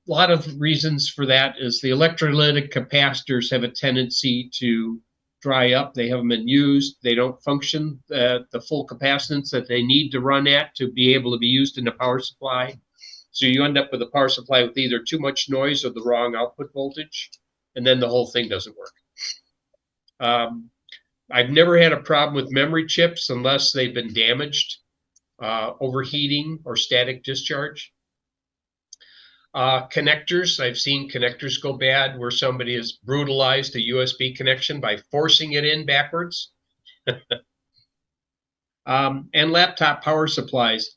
lot of reasons for that is the electrolytic capacitors have a tendency to dry up. They haven't been used. They don't function at the full capacitance that they need to run at to be able to be used in the power supply. So you end up with a power supply with either too much noise or the wrong output voltage, and then the whole thing doesn't work. I've never had a problem with memory chips unless they've been damaged, overheating, or static discharge. Connectors, I've seen connectors go bad where somebody has brutalized a USB connection by forcing it in backwards. And laptop power supplies.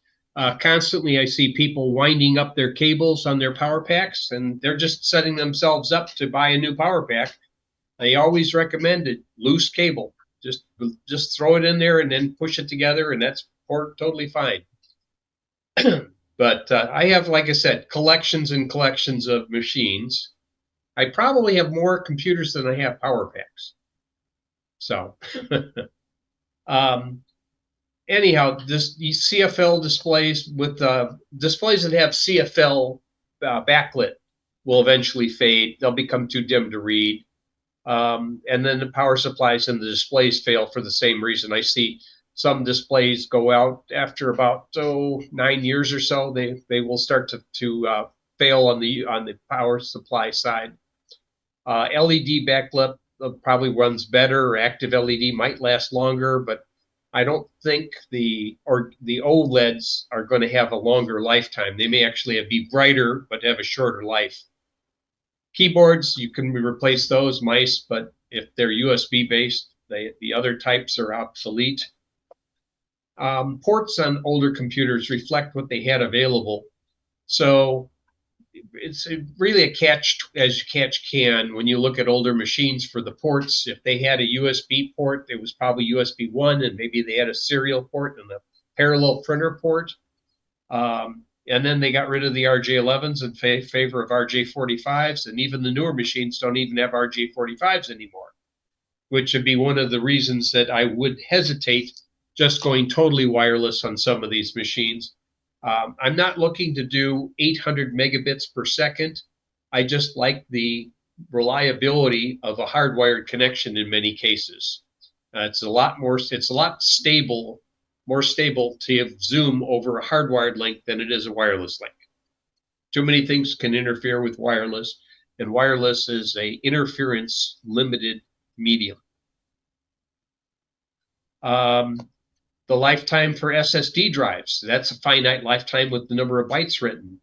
Constantly I see people winding up their cables on their power packs, and they're just setting themselves up to buy a new power pack. I always recommend it, loose cable. Just throw it in there and then push it together, and that's totally fine. But I have, like I said, collections and collections of machines. I probably have more computers than I have power packs. So anyhow, these CFL displays with displays that have CFL backlit will eventually fade. They'll become too dim to read. And then the power supplies and the displays fail for the same reason. I see some displays go out after about 9 years or so. They will start to fail on the power supply side. LED backlit probably runs better. Active LED might last longer, but I don't think the OLEDs are going to have a longer lifetime. They may actually be brighter, but have a shorter life. Keyboards, you can replace those, mice, but if they're USB based, the other types are obsolete. Ports on older computers reflect what they had available. So it's really a catch as catch can when you look at older machines for the ports. If they had a USB port, it was probably USB 1, and maybe they had a serial port and a parallel printer port. And then they got rid of the RJ11s in favor of RJ45s, and even the newer machines don't even have RJ45s anymore, which would be one of the reasons that I would hesitate just going totally wireless on some of these machines. I'm not looking to do 800 megabits per second. I just like the reliability of a hardwired connection in many cases. It's a lot stable, more stable to have Zoom over a hardwired link than it is a wireless link. Too many things can interfere with wireless, and wireless is a interference limited medium. The lifetime for SSD drives, that's a finite lifetime with the number of bytes written.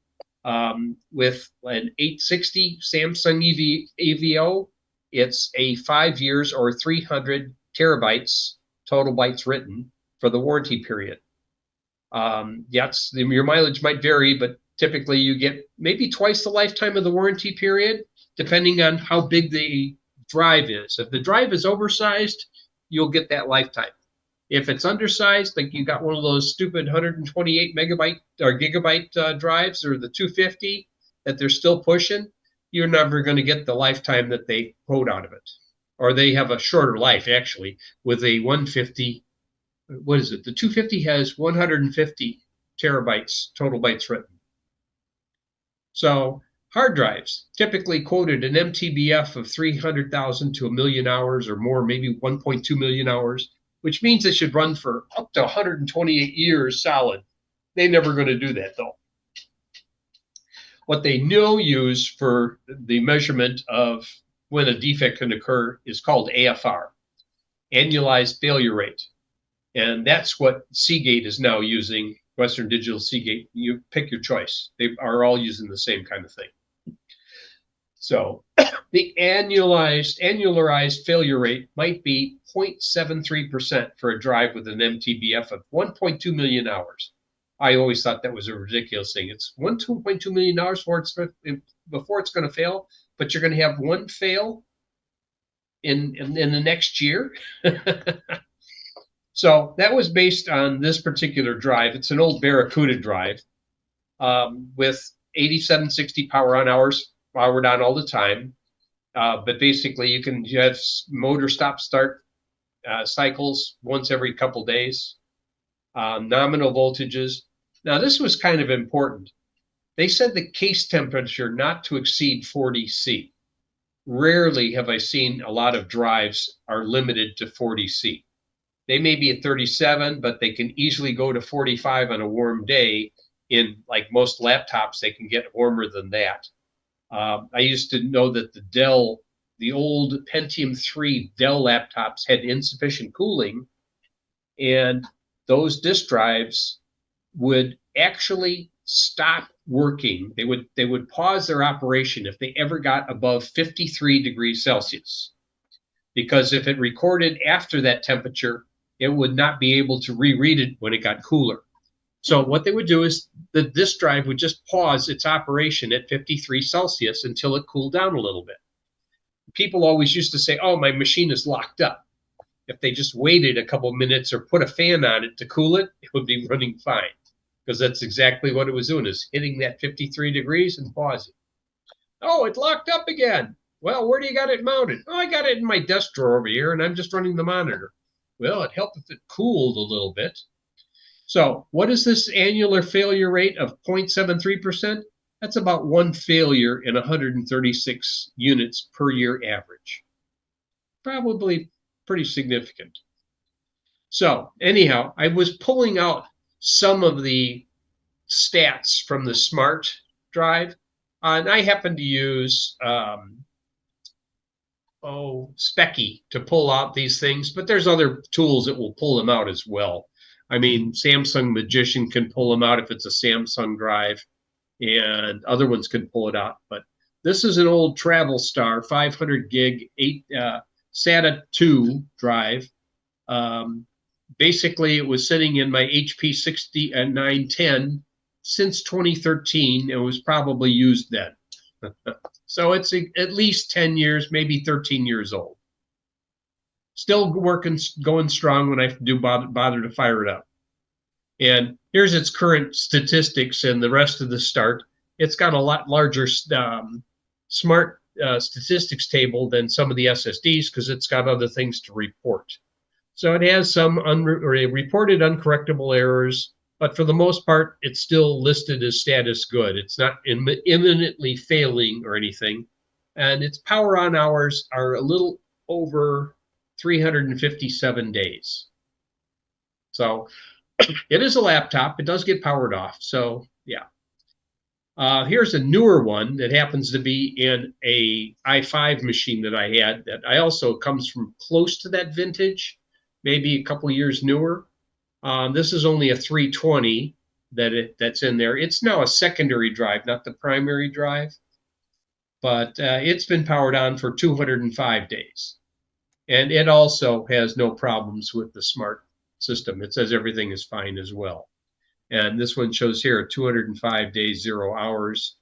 With an 860 Samsung EVO, it's a 5 years or 300 terabytes total bytes written for the warranty period. Yes, your mileage might vary, but typically you get maybe twice the lifetime of the warranty period, depending on how big the drive is. If the drive is oversized, you'll get that lifetime. If it's undersized, like you got one of those stupid 128 megabyte or gigabyte drives, or the 250 that they're still pushing, you're never going to get the lifetime that they quote out of it. Or they have a shorter life, actually, with a 150. What is it? The 250 has 150 terabytes total bytes written. So hard drives, typically quoted an MTBF of 300,000 to 1 million hours or more, maybe 1.2 million hours, which means it should run for up to 128 years solid. They're never going to do that, though. What they now use for the measurement of when a defect can occur is called AFR, annualized failure rate. And that's what Seagate is now using, Western Digital, Seagate. You pick your choice. They are all using the same kind of thing. So the annualized failure rate might be 0.73% for a drive with an MTBF of 1.2 million hours. I always thought that was a ridiculous thing. It's 1.2 million hours before it's going to fail, but you're going to have one fail in the next year. So that was based on this particular drive. It's an old Barracuda drive with 8760 power on hours, powered on all the time. But basically, you can have motor stop-start cycles once every couple days, nominal voltages. Now, this was kind of important. They said the case temperature not to exceed 40 C. Rarely have I seen a lot of drives are limited to 40 C. They may be at 37, but they can easily go to 45 on a warm day. In like most laptops, they can get warmer than that. I used to know that the old Pentium 3 Dell laptops had insufficient cooling, and those disk drives would actually stop working. They would pause their operation if they ever got above 53 degrees Celsius, because if it recorded after that temperature, it would not be able to reread it when it got cooler. So what they would do is the disk drive would just pause its operation at 53 Celsius until it cooled down a little bit. People always used to say, oh, my machine is locked up. If they just waited a couple minutes or put a fan on it to cool it, it would be running fine, because that's exactly what it was doing, is hitting that 53 degrees and pausing. Oh, it locked up again. Well, where do you got it mounted? Oh, I got it in my desk drawer over here, and I'm just running the monitor. Well, it helped if it cooled a little bit. So what is this annular failure rate of 0.73%? That's about one failure in 136 units per year average. Probably pretty significant. So anyhow, I was pulling out some of the stats from the Smart drive, and I happen to use Speccy to pull out these things, but there's other tools that will pull them out as well. I mean, Samsung Magician can pull them out if it's a Samsung drive, and other ones can pull it out. But this is an old Travelstar 500 gig SATA 2 drive. Basically, it was sitting in my HP 910 since 2013. It was probably used then. So it's at least 10 years, maybe 13 years old. Still working, going strong when I do bother to fire it up. And here's its current statistics and the rest of the start. It's got a lot larger Smart statistics table than some of the SSDs, because it's got other things to report. So it has some reported uncorrectable errors, but for the most part, it's still listed as status good. It's not imminently failing or anything. And its power on hours are a little over 357 days. So it is a laptop. It does get powered off. So yeah. Here's a newer one that happens to be in a i5 machine that I had that I also comes from close to that vintage, maybe a couple years newer. This is only a 320 that's in there. It's now a secondary drive, not the primary drive, but it's been powered on for 205 days. And it also has no problems with the Smart system. It says everything is fine as well. And this one shows here 205 days, 0 hours,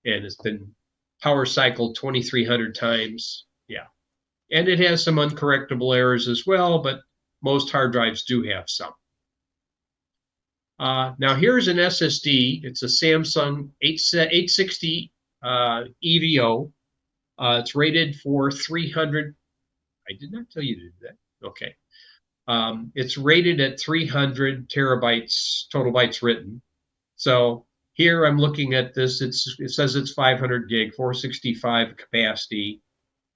and it's been power cycled 2,300 times. Yeah. And it has some uncorrectable errors as well, but most hard drives do have some. Now here's an SSD. It's a Samsung 860 EVO. It's rated for 300. I did not tell you to do that. Okay. It's rated at 300 terabytes total bytes written. So here I'm looking at this. It says it's 500 gig, 465 capacity.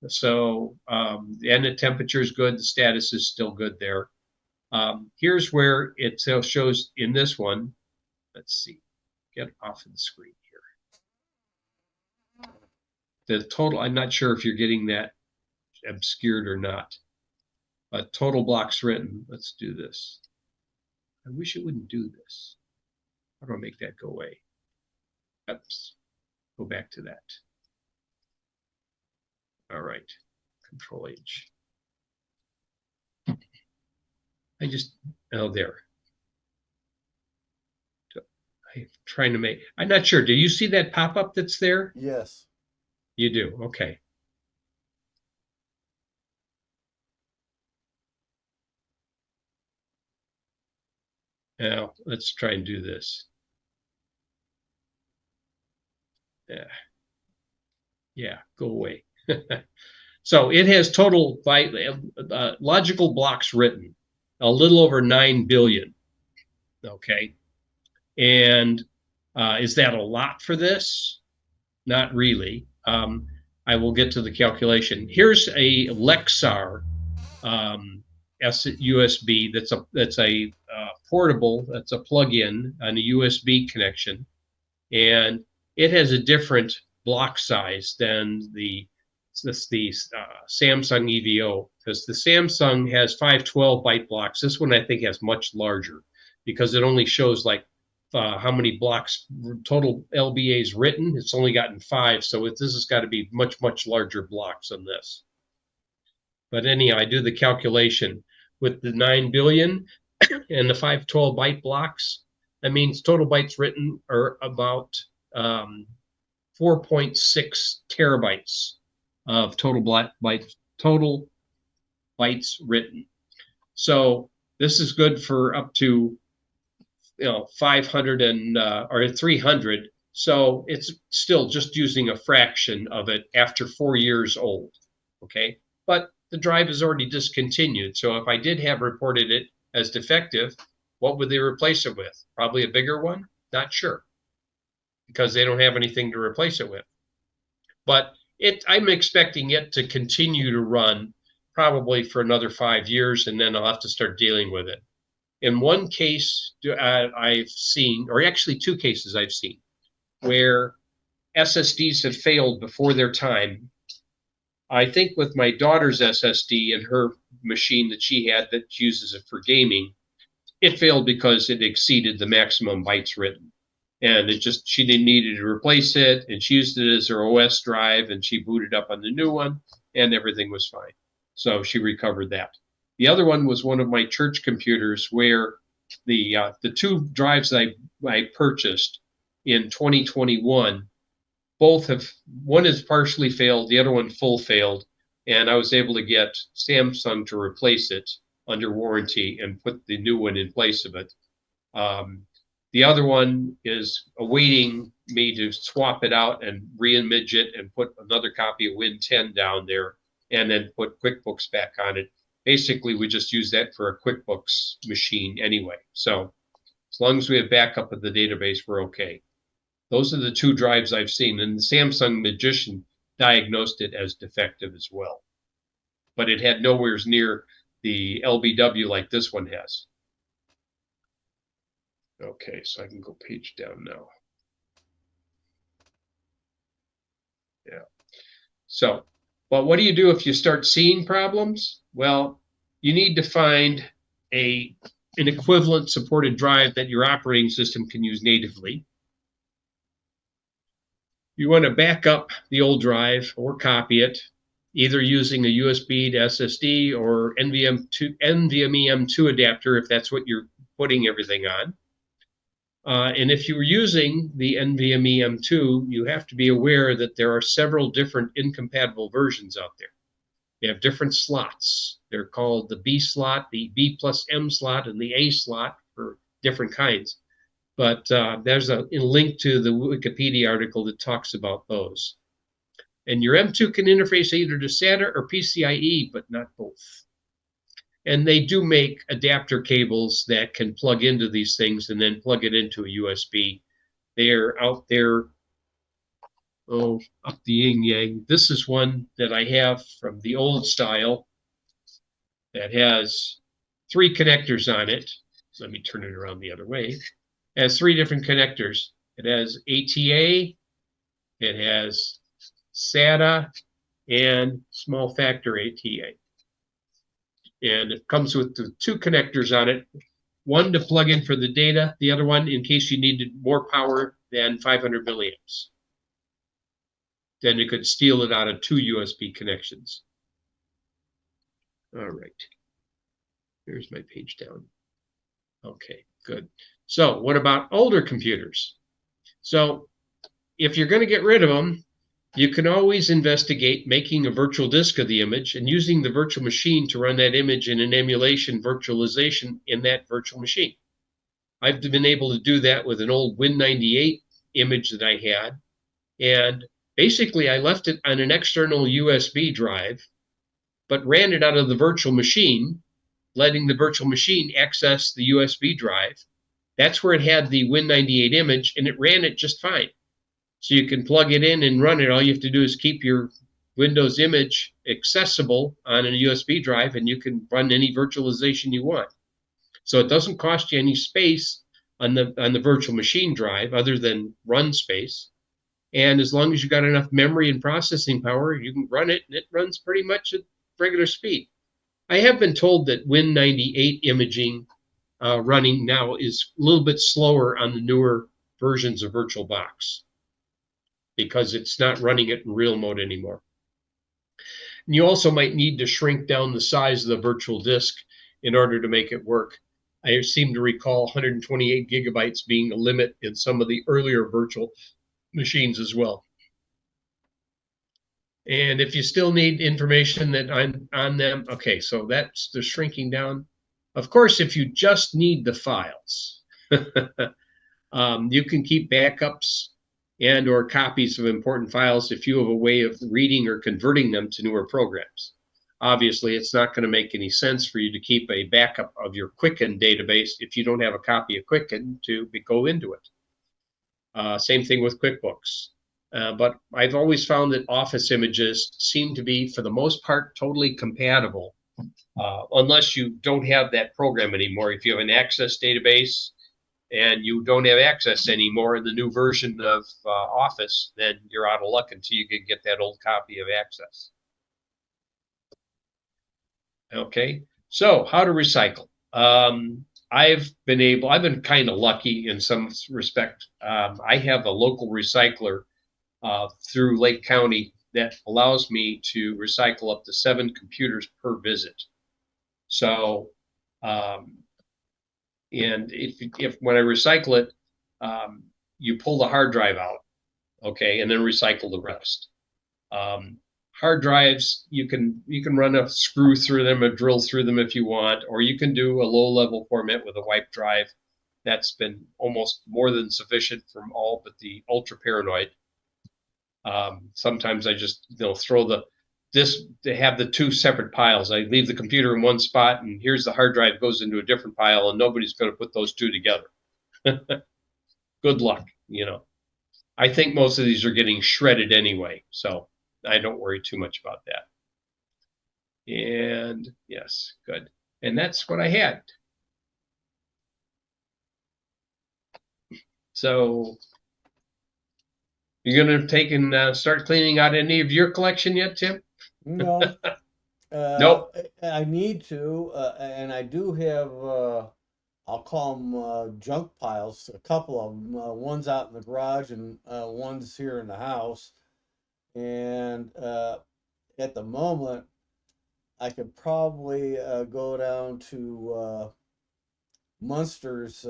So and the temperature is good. The status is still good there. Here's where it shows in this one. Let's see, get off of the screen here. The total, I'm not sure if you're getting that obscured or not. Total blocks written. Let's do this. I wish it wouldn't do this. How do I make that go away? Oops. Go back to that. All right. Control H. There. I'm trying to make, I'm not sure. Do you see that pop-up that's there? Yes. You do. Okay. Now, let's try and do this. Yeah, go away. So it has total logical blocks written, a little over 9 billion. Okay. And is that a lot for this? Not really. I will get to the calculation. Here's a Lexar USB that's a portable, that's a plug-in on a USB connection, and it has a different block size than the Samsung EVO, because the Samsung has 512 byte blocks. This one I think has much larger because it only shows like how many blocks total LBAs written. It's only gotten 5, so this has got to be much larger blocks than this. But anyhow, I do the calculation with the 9 billion and the 512 byte blocks. That means total bytes written are about 4.6 terabytes of total bytes written. So this is good for up to 500 or 300. So it's still just using a fraction of it after 4 years old. Okay, but the drive is already discontinued. So if I did have reported it as defective, what would they replace it with? Probably a bigger one? Not sure, because they don't have anything to replace it with. But I'm expecting it to continue to run probably for another 5 years, and then I'll have to start dealing with it. In one case I've seen, or actually 2 cases I've seen, where SSDs have failed before their time. I think with my daughter's SSD and her machine that she had that uses it for gaming, it failed because it exceeded the maximum bytes written. And she didn't need to replace it, and she used it as her OS drive, and she booted up on the new one, and everything was fine. So she recovered that. The other one was one of my church computers where the 2 drives I purchased in 2021, one is partially failed, the other one full failed, and I was able to get Samsung to replace it under warranty and put the new one in place of it. The other one is awaiting me to swap it out and re-image it and put another copy of Win 10 down there and then put QuickBooks back on it. Basically, we just use that for a QuickBooks machine anyway. So as long as we have backup of the database, we're okay. Those are the 2 drives I've seen, and the Samsung Magician diagnosed it as defective as well. But it had nowhere near the LBW like this one has. Okay, so I can go page down now. Yeah. So, but what do you do if you start seeing problems? Well, you need to find an equivalent supported drive that your operating system can use natively. You want to back up the old drive or copy it, either using a USB to SSD or NVMe M2 adapter if that's what you're putting everything on. And if you're using the NVMe M2, you have to be aware that there are several different incompatible versions out there. They have different slots. They're called the B slot, the B plus M slot, and the A slot for different kinds. But there's a link to the Wikipedia article that talks about those. And your M2 can interface either to SATA or PCIe, but not both. And they do make adapter cables that can plug into these things and then plug it into a USB. They're out there, up the yin yang. This is one that I have from the old style that has 3 connectors on it. So let me turn it around the other way. It has 3 different connectors. It has ATA, it has SATA, and small factor ATA. And it comes with the 2 connectors on it. One to plug in for the data, the other one in case you needed more power than 500 milliamps. Then you could steal it out of 2 USB connections. All right. Here's my page down. Okay, good. So what about older computers? So if you're going to get rid of them, you can always investigate making a virtual disk of the image and using the virtual machine to run that image in an emulation virtualization in that virtual machine. I've been able to do that with an old Win98 image that I had. And basically, I left it on an external USB drive, but ran it out of the virtual machine, letting the virtual machine access the USB drive. That's where it had the Win98 image, and it ran it just fine. So you can plug it in and run it. All you have to do is keep your Windows image accessible on a USB drive, and you can run any virtualization you want. So it doesn't cost you any space on the virtual machine drive other than run space. And as long as you got enough memory and processing power, you can run it, and it runs pretty much at regular speed. I have been told that Win98 imaging running now is a little bit slower on the newer versions of VirtualBox because it's not running it in real mode anymore. And you also might need to shrink down the size of the virtual disk in order to make it work. I seem to recall 128 gigabytes being a limit in some of the earlier virtual machines as well. And if you still need information that on them, okay, so that's the shrinking down. Of course, if you just need the files, you can keep backups and or copies of important files if you have a way of reading or converting them to newer programs. Obviously, it's not going to make any sense for you to keep a backup of your Quicken database if you don't have a copy of Quicken to go into it. Same thing with QuickBooks. But I've always found that Office images seem to be, for the most part, totally compatible, unless you don't have that program anymore. If you have an Access database and you don't have Access anymore in the new version of Office, then you're out of luck until you can get that old copy of Access. Okay, so how to recycle. I've been kind of lucky in some respect. I have a local recycler through Lake County that allows me to recycle up to 7 computers per visit. So, and if when I recycle it, you pull the hard drive out, okay, and then recycle the rest. Hard drives, you can run a screw through them, a drill through them if you want, or you can do a low-level format with a wipe drive. That's been almost more than sufficient from all but the ultra paranoid. Sometimes I just throw to have the 2 separate piles. I leave the computer in one spot, and here's the hard drive goes into a different pile, and nobody's going to put those 2 together. Good luck, I think most of these are getting shredded anyway, so I don't worry too much about that. And yes, good. And that's what I had. So you're going to take and start cleaning out any of your collection yet, Tim? No. Nope. I need to, and I do have, I'll call them junk piles, a couple of them. One's out in the garage and one's here in the house. And at the moment, I could probably go down to Munster's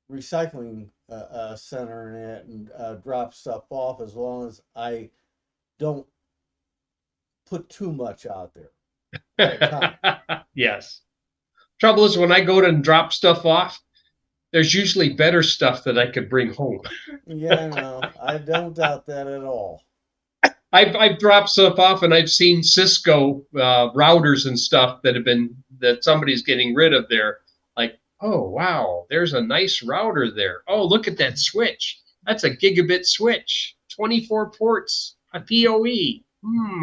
recycling center and drop stuff off, as long as I don't put too much out there at a time. Yes. Trouble is, when I go to drop stuff off, there's usually better stuff that I could bring home. Yeah, no, I don't doubt that at all. I've dropped stuff off, and I've seen Cisco routers and stuff that somebody's getting rid of there. Like, oh wow, there's a nice router there. Oh, look at that switch. That's a gigabit switch, 24 ports, a PoE.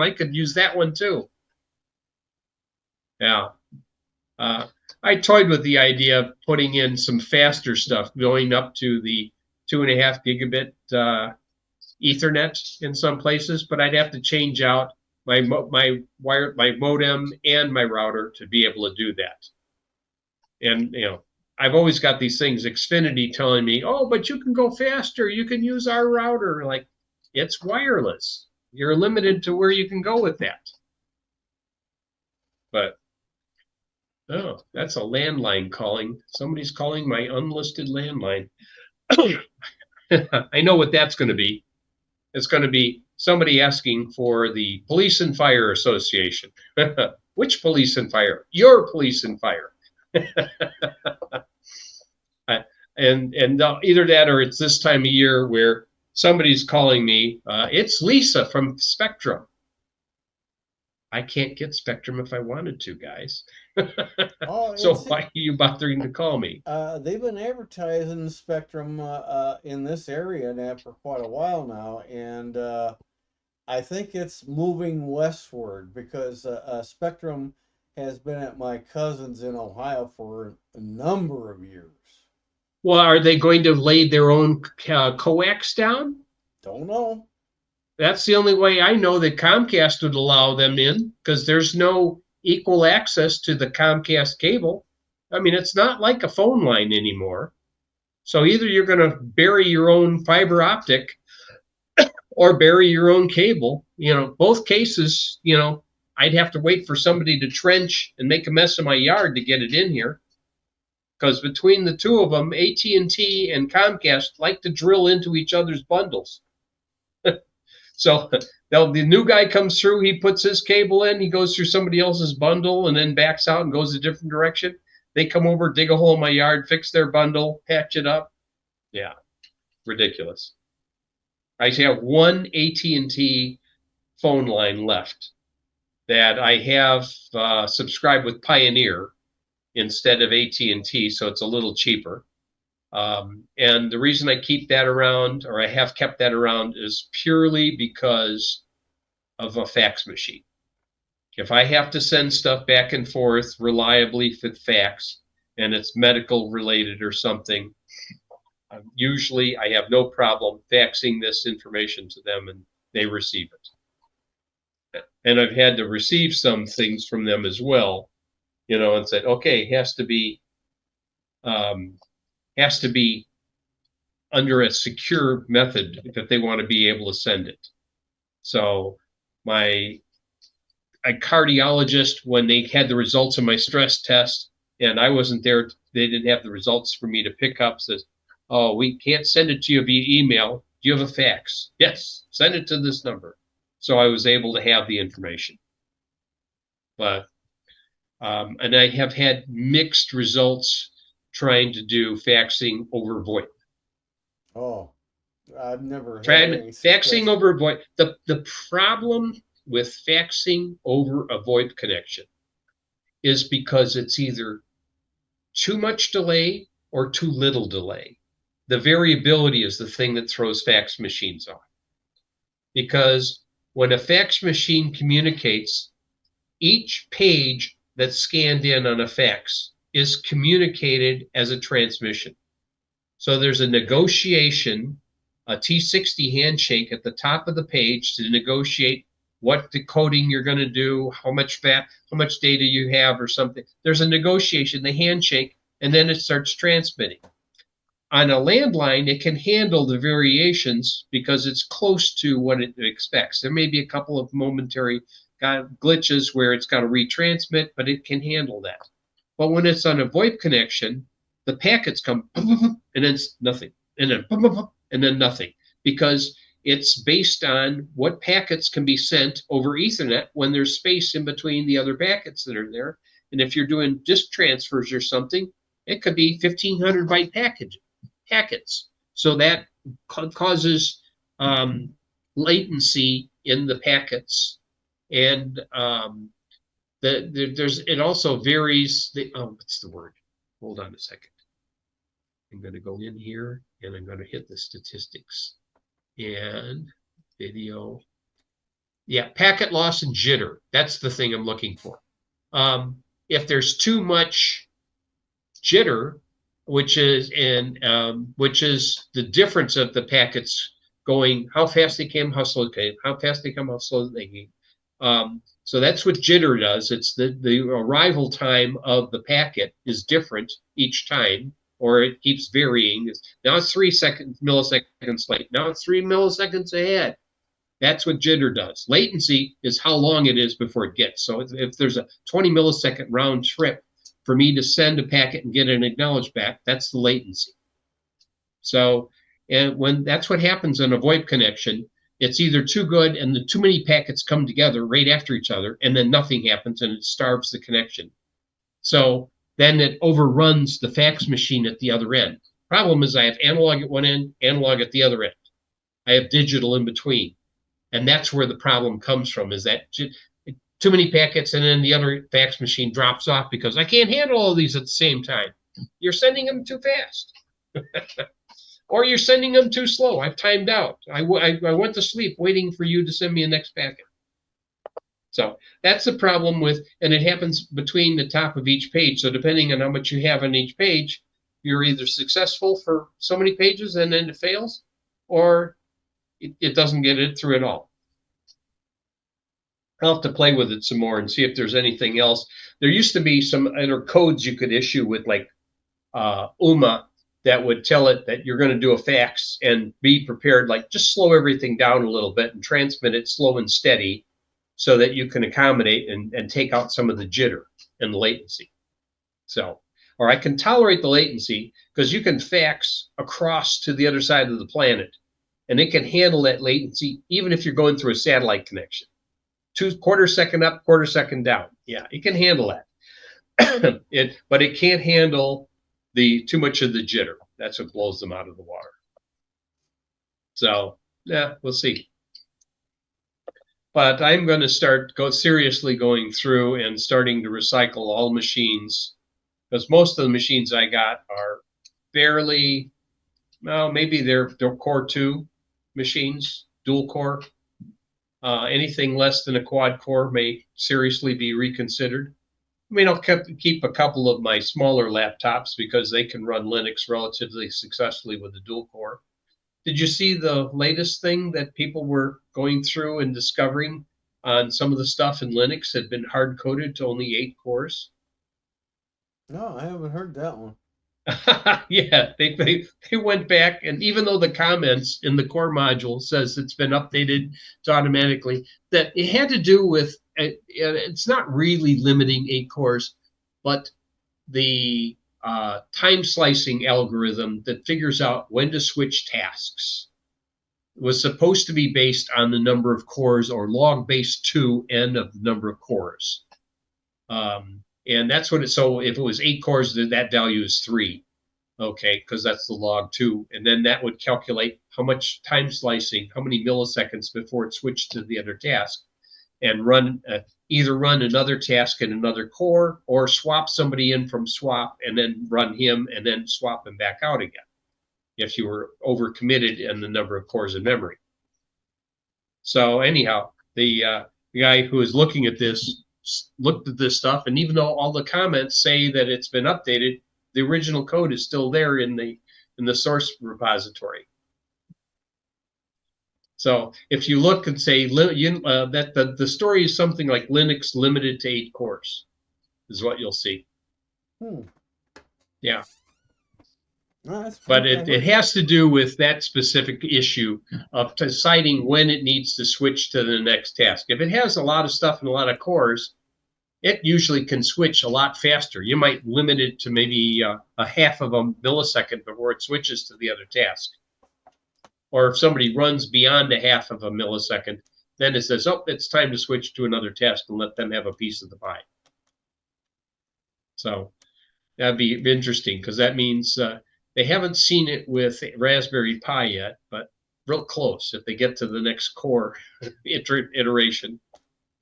I could use that one too. Yeah. I toyed with the idea of putting in some faster stuff, going up to the 2.5 gigabit Ethernet in some places, but I'd have to change out my modem and my router to be able to do that. And I've always got these things, Xfinity telling me, "Oh, but you can go faster. You can use our router." Like, it's wireless. You're limited to where you can go with that. But oh, that's a landline calling. Somebody's calling my unlisted landline. I know what that's going to be. It's going to be somebody asking for the Police and Fire Association. Which police and fire? Your police and fire. and either that or it's this time of year where somebody's calling me. It's Lisa from Spectrum. I can't get Spectrum if I wanted to, guys. Oh, So why are you bothering to call me? they've been advertising Spectrum in this area now for quite a while now, and I think it's moving westward because Spectrum has been at my cousin's in Ohio for a number of years. Well, are they going to lay their own coax down? Don't know. That's the only way I know that Comcast would allow them in, because there's no equal access to the Comcast cable. I mean, it's not like a phone line anymore. So either you're going to bury your own fiber optic or bury your own cable. Both cases, I'd have to wait for somebody to trench and make a mess of my yard to get it in here. Because between the two of them, AT&T and Comcast like to drill into each other's bundles. So the new guy comes through, he puts his cable in, he goes through somebody else's bundle and then backs out and goes a different direction. They come over, dig a hole in my yard, fix their bundle, patch it up. Yeah, ridiculous. I have one AT&T phone line left that I have subscribed with Pioneer instead of AT&T, so it's a little cheaper. And the reason I keep that around, or I have kept that around, is purely because of a fax machine. If I have to send stuff back and forth reliably with fax, and it's medical related or something, usually I have no problem faxing this information to them and they receive it. And I've had to receive some things from them as well, and said, okay, it has to be under a secure method if they want to be able to send it. So a cardiologist, when they had the results of my stress test and I wasn't there, they didn't have the results for me to pick up, says, "Oh, we can't send it to you via email. Do you have a fax?" "Yes, send it to this number." So I was able to have the information. But and I have had mixed results trying to do faxing over VoIP. Oh, I've never had any Faxing success. over VoIP. The problem with faxing over a VoIP connection is because it's either too much delay or too little delay. The variability is the thing that throws fax machines off. Because when a fax machine communicates, each page that's scanned in on a fax is communicated as a transmission. So there's a negotiation, a T60 handshake at the top of the page to negotiate what decoding you're going to do, how much data you have or something. There's a negotiation, the handshake, and then it starts transmitting. On a landline, it can handle the variations because it's close to what it expects. There may be a couple of momentary glitches where it's got to retransmit, but it can handle that. But when it's on a VoIP connection, the packets come and then it's nothing, and then nothing, because it's based on what packets can be sent over Ethernet when there's space in between the other packets that are there. And if you're doing disk transfers or something, it could be 1,500 byte packets. So that causes latency in the packets, and it also varies. What's the word? Hold on a second. I'm going to go in here and I'm going to hit the statistics and video. Yeah, packet loss and jitter. That's the thing I'm looking for. if there's too much jitter, which is the difference of the packets going, how fast they came, how slow they came, how fast they come, how slow they came. So that's what jitter does. It's the arrival time of the packet is different each time, or it keeps varying. Now it's 3 milliseconds late. Now it's 3 milliseconds ahead. That's what jitter does. Latency is how long it is before it gets. So if there's a 20 millisecond round trip for me to send a packet and get an acknowledge back, that's the latency. So, and when that's what happens in a VoIP connection, it's either too good and the too many packets come together right after each other, and then nothing happens and it starves the connection. So then it overruns the fax machine at the other end. Problem is I have analog at one end, analog at the other end. I have digital in between. And that's where the problem comes from, is that too many packets and then the other fax machine drops off because I can't handle all these at the same time. You're sending them too fast. Or you're sending them too slow. I've timed out. I went to sleep waiting for you to send me a next packet. So that's the problem with, and it happens between the top of each page. So depending on how much you have on each page, you're either successful for so many pages and then it fails, or it doesn't get it through at all. I'll have to play with it some more and see if there's anything else. There used to be some other codes you could issue with, like UMA, that would tell it that you're going to do a fax and be prepared, like just slow everything down a little bit and transmit it slow and steady so that you can accommodate and take out some of the jitter and the latency. So, or I can tolerate the latency because you can fax across to the other side of the planet and it can handle that latency even if you're going through a satellite connection. 2/4 second up, 1/4 second down. Yeah, it can handle that. But it can't handle too much of the jitter. That's what blows them out of the water. So, yeah, we'll see. But I'm going to seriously going through and starting to recycle all machines, because most of the machines I got are barely, well, maybe they're Core 2 machines, dual core. Anything less than a quad core may seriously be reconsidered. I mean, I'll keep a couple of my smaller laptops because they can run Linux relatively successfully with a dual core. Did you see the latest thing that people were going through and discovering on some of the stuff in Linux had been hard coded to only 8 cores? No, I haven't heard that one. Yeah, they went back, and even though the comments in the core module says it's been updated to automatically, that it had to do with, it's not really limiting 8 cores, but the time slicing algorithm that figures out when to switch tasks was supposed to be based on the number of cores, or log base 2 n of the number of cores. And that's what so if it was 8 cores, that value is 3. Okay, because that's the log 2. And then that would calculate how much time slicing, how many milliseconds before it switched to the other task, and either run another task in another core or swap somebody in from swap and then run him and then swap him back out again if you were overcommitted in the number of cores in memory. So anyhow, the guy who is looking at this looked at this stuff, and even though all the comments say that it's been updated, the original code is still there in the source repository. So if you look and say that the story is something like Linux limited to 8 cores, is what you'll see. Yeah. But it has to do with that specific issue of deciding when it needs to switch to the next task. If it has a lot of stuff and a lot of cores, it usually can switch a lot faster. You might limit it to maybe a half of a millisecond before it switches to the other task. Or if somebody runs beyond a half of a millisecond, then it says, oh, it's time to switch to another task and let them have a piece of the pie. So that'd be interesting, because that means they haven't seen it with Raspberry Pi yet, but real close if they get to the next core iteration.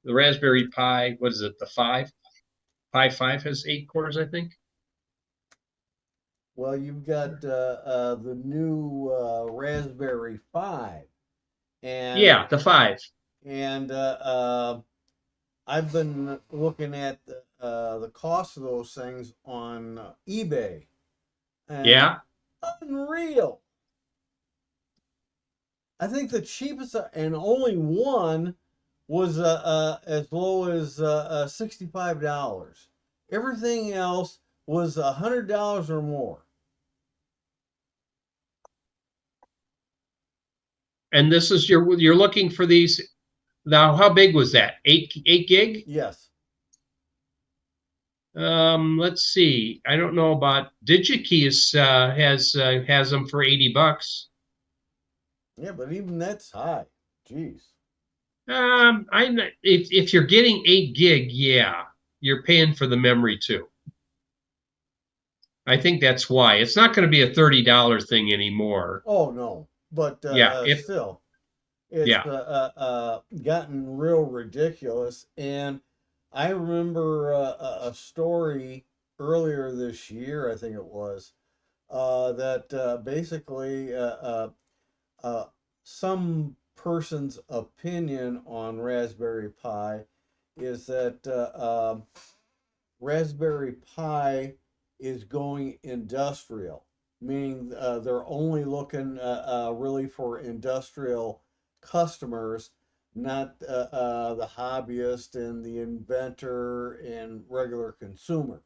The Raspberry Pi, what is it, the 5? Pi 5 has 8 cores, I think. Well, you've got the new Raspberry 5. And yeah, the 5. And I've been looking at the cost of those things on eBay, and Yeah. unreal. I think the cheapest, and only one was as low as $65. Everything else was $100 or more. And this is you're looking for these now. How big was that? Eight gig? Yes. Let's see. I don't know about DigiKey has them for $80. Yeah, but even that's high. Jeez. I'm not, if you're getting 8 gig, yeah, you're paying for the memory too. I think that's why it's not going to be a $30 thing anymore. Oh no, but Yeah, if still, it's yeah. gotten real ridiculous. And I remember a story earlier this year, I think it was, that basically uh, some person's opinion on Raspberry Pi is that Raspberry Pi is going industrial, meaning they're only looking really for industrial customers, not the hobbyist and the inventor and regular consumer.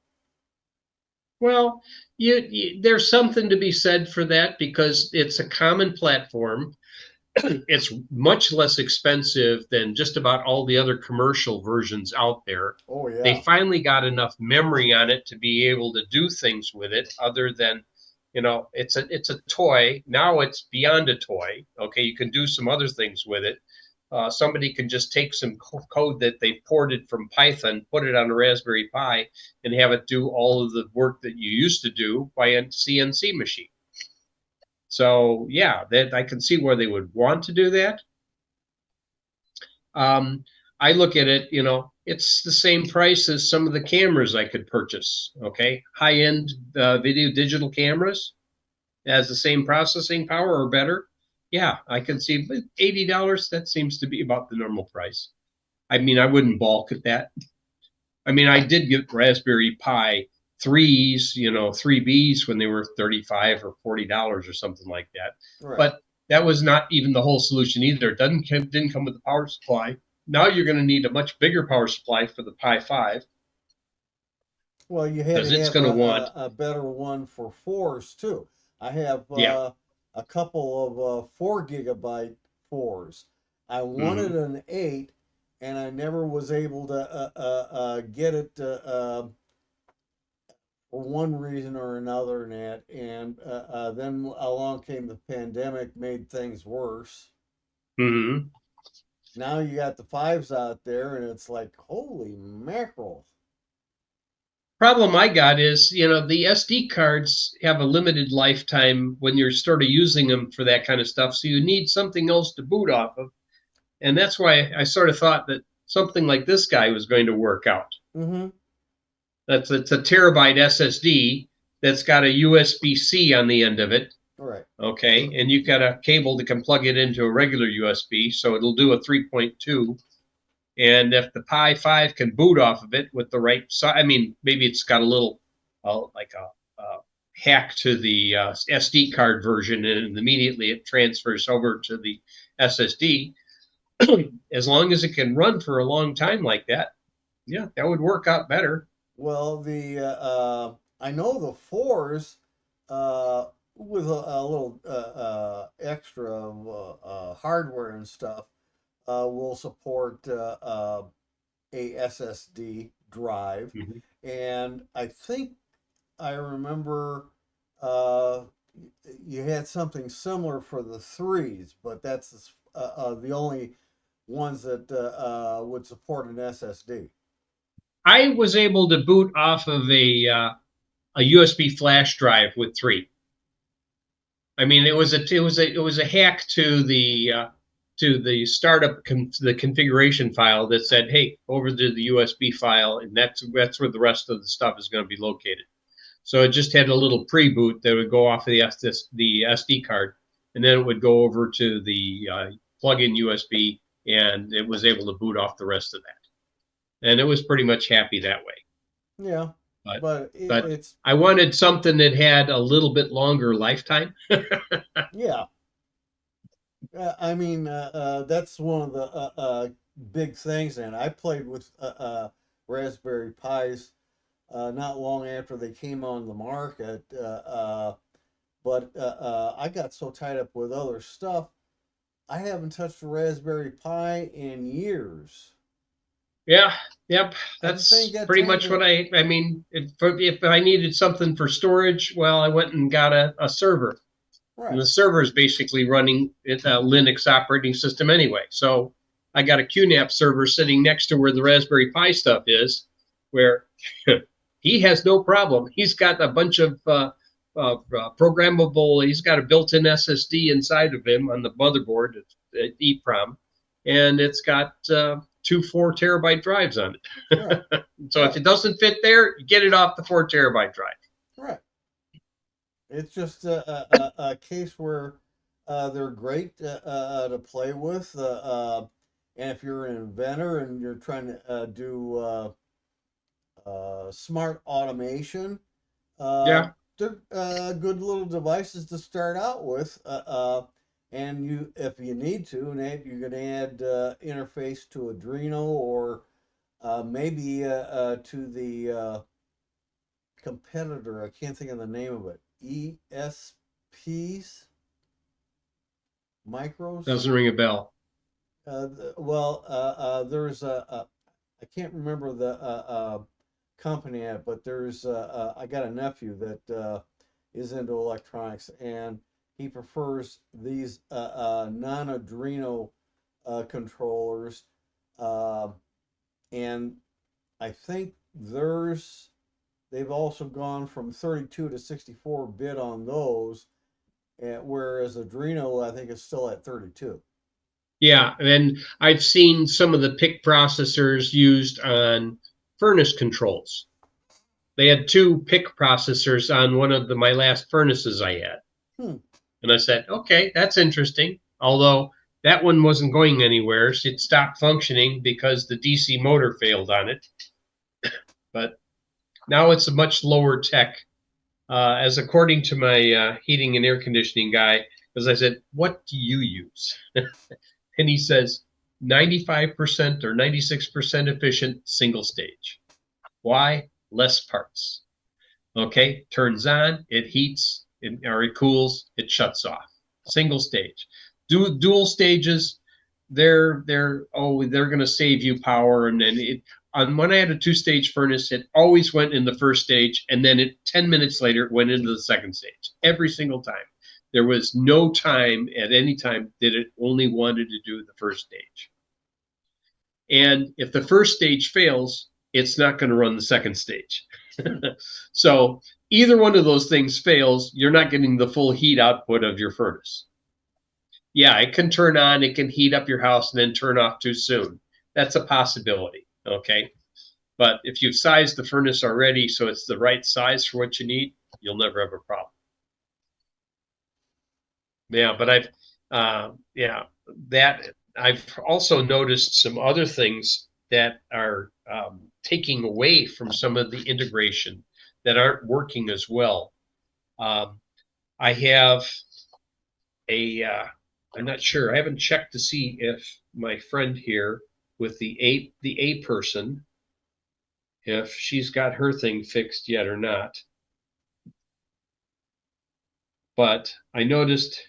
Well, there's something to be said for that because it's a common platform. It's much less expensive than just about all the other commercial versions out there. Oh They yeah. finally got enough memory on it to be able to do things with it other than, it's a toy. Now it's beyond a toy. Okay, you can do some other things with it. Somebody can just take some code that they ported from Python, put it on a Raspberry Pi, and have it do all of the work that you used to do by a CNC machine. So yeah, that I can see where they would want to do that. Um, I look at it, it's the same price as some of the cameras I could purchase. Okay, high end video digital cameras has the same processing power or better. Yeah, I can see $80. That seems to be about the normal price. I mean, I wouldn't balk at that. I mean, I did get Raspberry Pi threes, 3Bs when they were 35 or $40 or something like that. Right. But that was not even the whole solution either. It didn't come with the power supply. Now you're going to need a much bigger power supply for the Pi 5 Well, you had because to it's have going to want, a better one for fours too. I have yeah. a couple of 4 gigabyte fours. I wanted Hmm. an eight, and I never was able to get it for one reason or another, Nat. And then along came the pandemic, made things worse. Hmm. Now you got the fives out there, and it's like, holy mackerel. Problem I got is, the SD cards have a limited lifetime when you're sort of using them for that kind of stuff. So you need something else to boot off of. And that's why I sort of thought that something like this guy was going to work out. Mm-hmm. It's a terabyte SSD that's got a USB-C on the end of it. All right. Okay, and you've got a cable that can plug it into a regular USB, so it'll do a 3.2. And if the Pi 5 can boot off of it with the right size, I mean, maybe it's got a little like a hack to the SD card version, and immediately it transfers over to the SSD. As long as it can run for a long time like that, yeah, that would work out better. Well, the I know the fours with a little extra hardware and stuff will support a SSD drive, Mm-hmm. and I think I remember uh, you had something similar for the threes, but that's the only ones that would support an SSD. I was able to boot off of a USB flash drive with three. I mean, it was a hack to the startup the configuration file that said, "Hey, over to the USB file," and that's where the rest of the stuff is going to be located. So it just had a little pre-boot that would go off of the SD card, and then it would go over to the plug-in USB, and it was able to boot off the rest of that. and it was pretty much happy that way. Yeah, But but but it's I wanted something that had a little bit longer lifetime. yeah. I mean, that's one of the big things. And I played with Raspberry Pis not long after they came on the market. But I got so tied up with other stuff, I haven't touched a Raspberry Pi in years. Yeah, yep. I just ain't That's got pretty time much to. what I mean. If I needed something for storage, well, I went and got a server. And Right. the server is basically running a Linux operating system anyway. So I got a QNAP server sitting next to where the Raspberry Pi stuff is, where he has no problem. He's got a bunch of programmable. He's got a built-in SSD inside of him on the motherboard at EEPROM, and it's got two 4 terabyte drives on it. Right. So if Right. it doesn't fit there, get it off the 4 terabyte drive. Right. It's just a case where they're great to play with. And if you're an inventor and you're trying to do smart automation, uh, Yeah. they're good little devices to start out with. And you, if you need to, and you can add interface to Arduino or maybe to the competitor. I can't think of the name of it. ESPs, micros. Doesn't ring a bell. Well, there's I can't remember the company at, but there's I got a nephew that is into electronics, and he prefers these non-Adreno controllers, uh, and I think they've also gone from 32 to 64 bit on those, whereas Adreno I think is still at 32. Yeah, and I've seen some of the PIC processors used on furnace controls. They had two PIC processors on one of my last furnaces I had. Hmm. And I said, okay, that's interesting. Although that one wasn't going anywhere. So it stopped functioning because the DC motor failed on it. But now it's a much lower tech, as according to my heating and air conditioning guy, because I said, what do you use? And he says 95% or 96% efficient single stage. Why? Less parts. Okay, turns on, it heats, or it cools, it shuts off. Single stage. Dual stages, they're going to save you power, and then when I had a 2-stage furnace, it always went in the first stage, and then 10 minutes later it went into the second stage every single time. There was no time at any time that it only wanted to do the first stage. And if the first stage fails, it's not going to run the second stage. So either one of those things fails, you're not getting the full heat output of your furnace. Yeah, it can turn on, it can heat up your house and then turn off too soon. That's a possibility, okay? But if you've sized the furnace already so it's the right size for what you need, you'll never have a problem. Yeah, but I've also noticed some other things that are taking away from some of the integration that aren't working as well. I have I'm not sure. I haven't checked to see if my friend here with the A person, if she's got her thing fixed yet or not. But I noticed,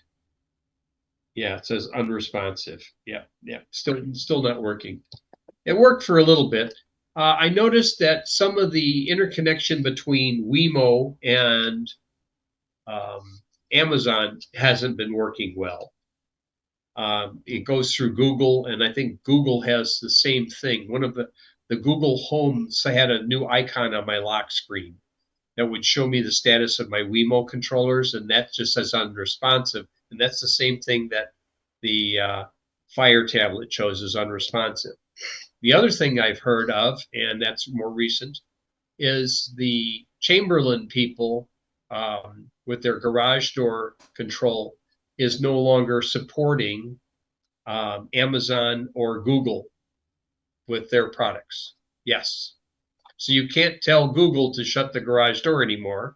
yeah, it says unresponsive. Yeah, still not working. It worked for a little bit. I noticed that some of the interconnection between Wemo and Amazon hasn't been working well. It goes through Google, and I think Google has the same thing. One of the Google Homes had a new icon on my lock screen that would show me the status of my Wemo controllers, and that just says unresponsive. And that's the same thing that the Fire tablet shows as unresponsive. The other thing I've heard of, and that's more recent, is the Chamberlain people with their garage door control is no longer supporting Amazon or Google with their products. Yes. So you can't tell Google to shut the garage door anymore,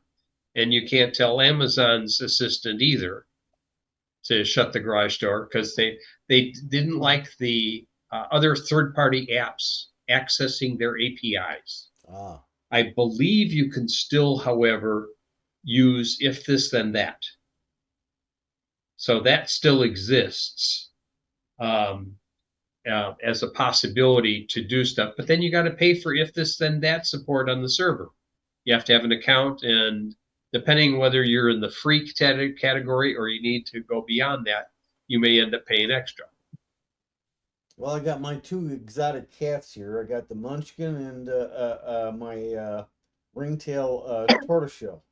and you can't tell Amazon's assistant either to shut the garage door because they didn't like the other third-party apps accessing their APIs. Ah, I believe you can still, however, use if this then that. So that still exists as a possibility to do stuff. But then you got to pay for if this then that support on the server. You have to have an account, and depending whether you're in the free category or you need to go beyond that, you may end up paying extra. well, I got my two exotic cats here. I got the Munchkin and my ringtail tortoiseshell.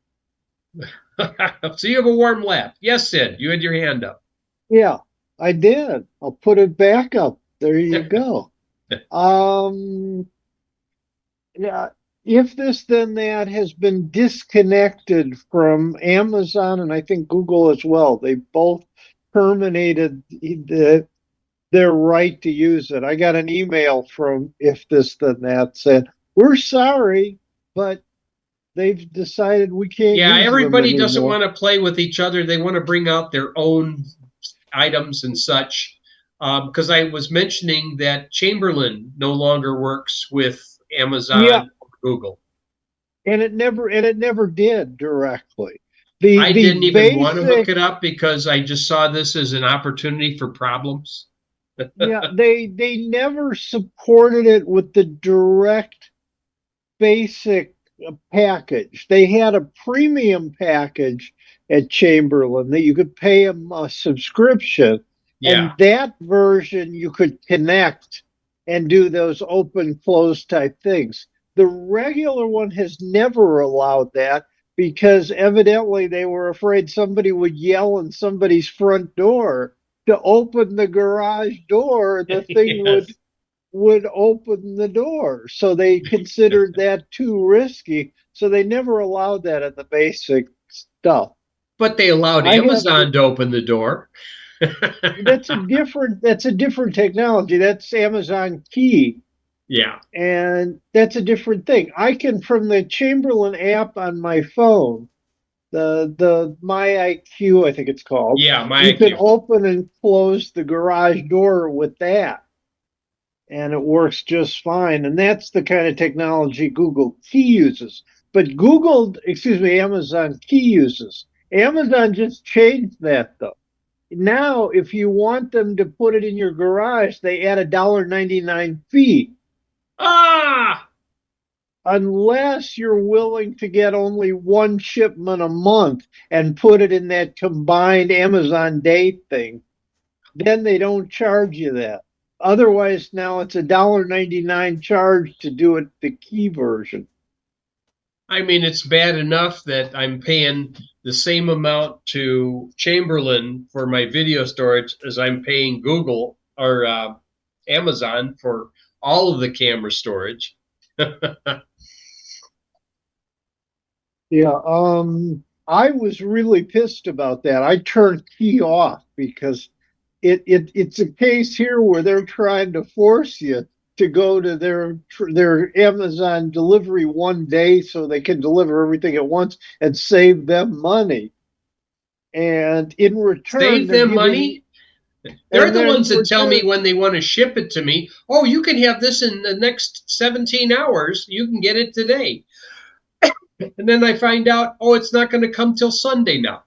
So you have a warm lap. Yes, Sid, you had your hand up. Yeah, I did. I'll put it back up. There you go. Yeah, if this then that has been disconnected from Amazon and I think Google as well. They both terminated their right to use it. I got an email from if this then that said, "We're sorry, but they've decided we can't Yeah, use them everybody doesn't anymore." want to play with each other. They want to bring out their own items and such. Because I was mentioning that Chamberlain no longer works with Yeah, Amazon or Google. and it never did directly. I The didn't even want to hook basic it up because I just saw this as an opportunity for problems. Yeah, they never supported it with the direct basic package. They had a premium package at Chamberlain that you could pay them a subscription, Yeah. and that version you could connect and do those open close type things. The regular one has never allowed that because evidently they were afraid somebody would yell in somebody's front door to open the garage door. The thing Yes. would open the door. So they considered that too risky. So they never allowed that in the basic stuff. But they allowed I have Amazon to open the door. that's a different technology. That's Amazon Key. Yeah. And that's a different thing. I can from the Chamberlain app on my phone, the My IQ, I think it's called, Yeah, my you can IQ. open and close the garage door with that. And it works just fine. And that's the kind of technology Google Key uses. But Amazon Key uses. Amazon just changed that though. Now, if you want them to put it in your garage, they add $1.99 fee. Ah! Unless you're willing to get only one shipment a month and put it in that combined Amazon date thing, then they don't charge you that. Otherwise, now it's $1.99 charge to do it the key version. I mean, it's bad enough that I'm paying the same amount to Chamberlain for my video storage as I'm paying Google or Amazon for all of the camera storage. Yeah, I was really pissed about that. I turned key off because it's a case here where they're trying to force you to go to their Amazon delivery one day so they can deliver everything at once and save them money. And in return, Save them money? They're and the then ones that tell me return, when they want to ship it to me, oh, you can have this in the next 17 hours. You can get it today. And then I find out, oh, it's not going to come till Sunday now.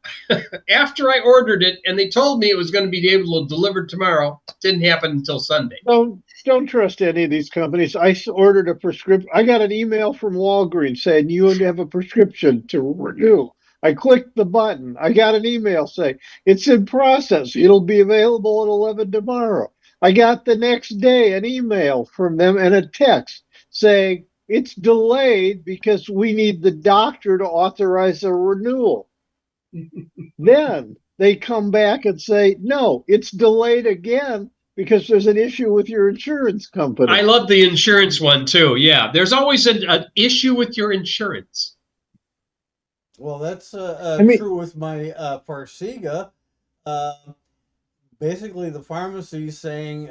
After I ordered it and they told me it was going to be able to deliver tomorrow, it didn't happen until Sunday. don't trust any of these companies. I ordered a prescription. I got an email from Walgreens saying you have a prescription to renew. I clicked the button. I got an email saying it's in process. It'll be available at 11 tomorrow. I got the next day an email from them and a text saying it's delayed because we need the doctor to authorize a renewal. Then they come back and say, no, it's delayed again because there's an issue with your insurance company. I love the insurance one too. Yeah, there's always an issue with your insurance. Well, that's I mean, true with my Farsiga. basically the pharmacy saying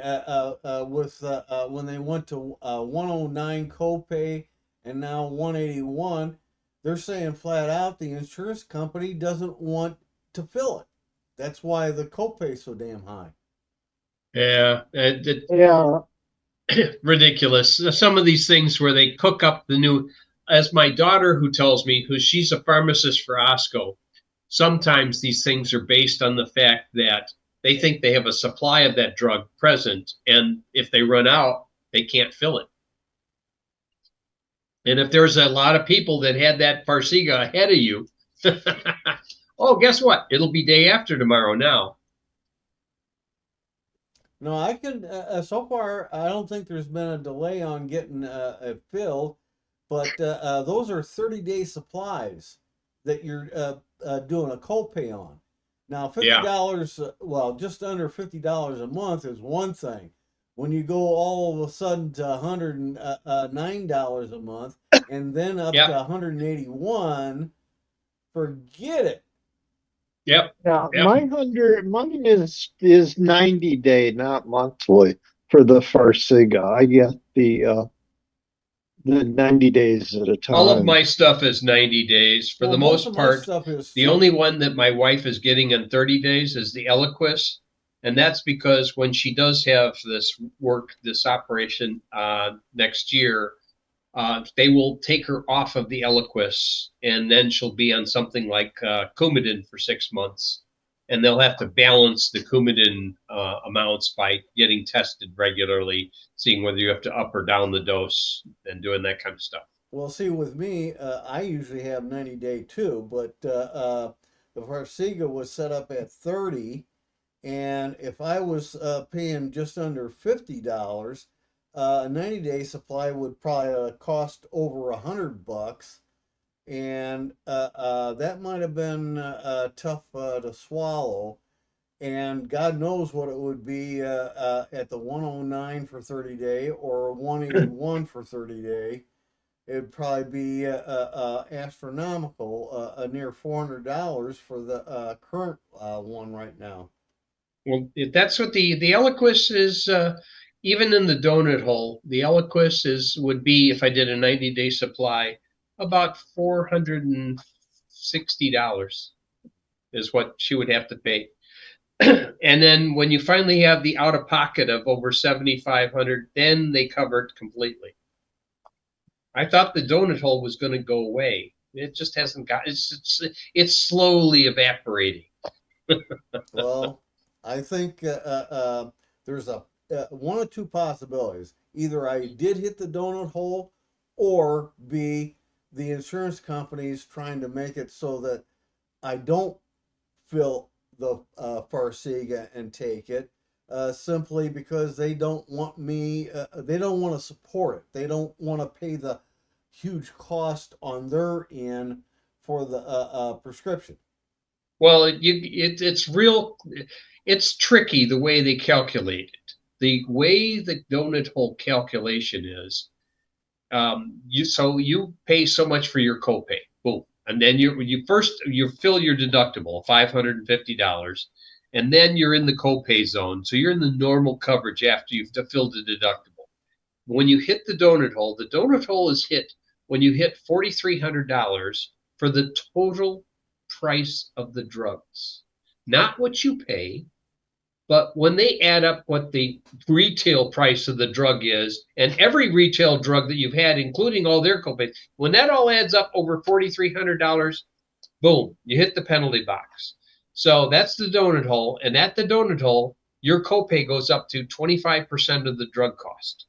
with when they went to 109 copay and now 181, they're saying flat out the insurance company doesn't want to fill it. That's why the copay's so damn high. Yeah, Yeah, ridiculous. Some of these things where they cook up the new, as my daughter who tells me, who she's a pharmacist for Osco, sometimes these things are based on the fact that they think they have a supply of that drug present, and if they run out, they can't fill it. And if there's a lot of people that had that Farxiga ahead of you, oh, guess what? It'll be day after tomorrow now. No, I can. So far, I don't think there's been a delay on getting it filled, but those are 30-day supplies that you're doing a copay on. Now, Yeah. $50, well, just under $50 a month is one thing. When you go all of a sudden to $109 a month and then up to Yep. 181, forget it. Yep. yeah. Yep. Mine is 90-day, not monthly for the Farxiga. I get the 90 days at a All of time. my stuff is 90 days. For Well, the most most of my part, stuff is the too. only one that my wife is getting in 30 days is the Eliquis. And that's because when she does have this operation next year, they will take her off of the Eliquis, and then she'll be on something like Coumadin for 6 months. And they'll have to balance the Coumadin amounts by getting tested regularly, seeing whether you have to up or down the dose and doing that kind of stuff. Well, see, with me, I usually have 90-day too, but the Farsiga was set up at 30, and if I was paying just under $50, a 90-day supply would probably cost over $100, and that might have been tough to swallow. And God knows what it would be at the 109 for 30 day or 181 for 30 day. It'd probably be astronomical, near $400 for the current one right now. Well, that's what the Eliquis is. Even in the donut hole, the Eliquis would be, if I did a 90-day supply, about $460 is what she would have to pay. And then when you finally have the out of pocket of over 7,500, then they cover it completely. I thought the donut hole was going to go away. It just hasn't got. It's slowly evaporating. Well, I think there's a one or two possibilities. Either I did hit the donut hole, or B, the insurance company's trying to make it so that I don't fill the Farsiga and take it, simply because they don't want me, they don't want to support it. They don't want to pay the huge cost on their end for the prescription. Well, it's real. It's tricky the way they calculate it. The way the donut hole calculation is, you pay so much for your copay, boom, and then you fill your deductible, $550, and then you're in the copay zone. So you're in the normal coverage after you've filled the deductible. When you hit the donut hole is hit when you hit $4,300 for the total price of the drugs, not what you pay, but when they add up what the retail price of the drug is, and every retail drug that you've had, including all their copays, when that all adds up over $4,300, boom, you hit the penalty box. So that's the donut hole, and at the donut hole, your copay goes up to 25% of the drug cost.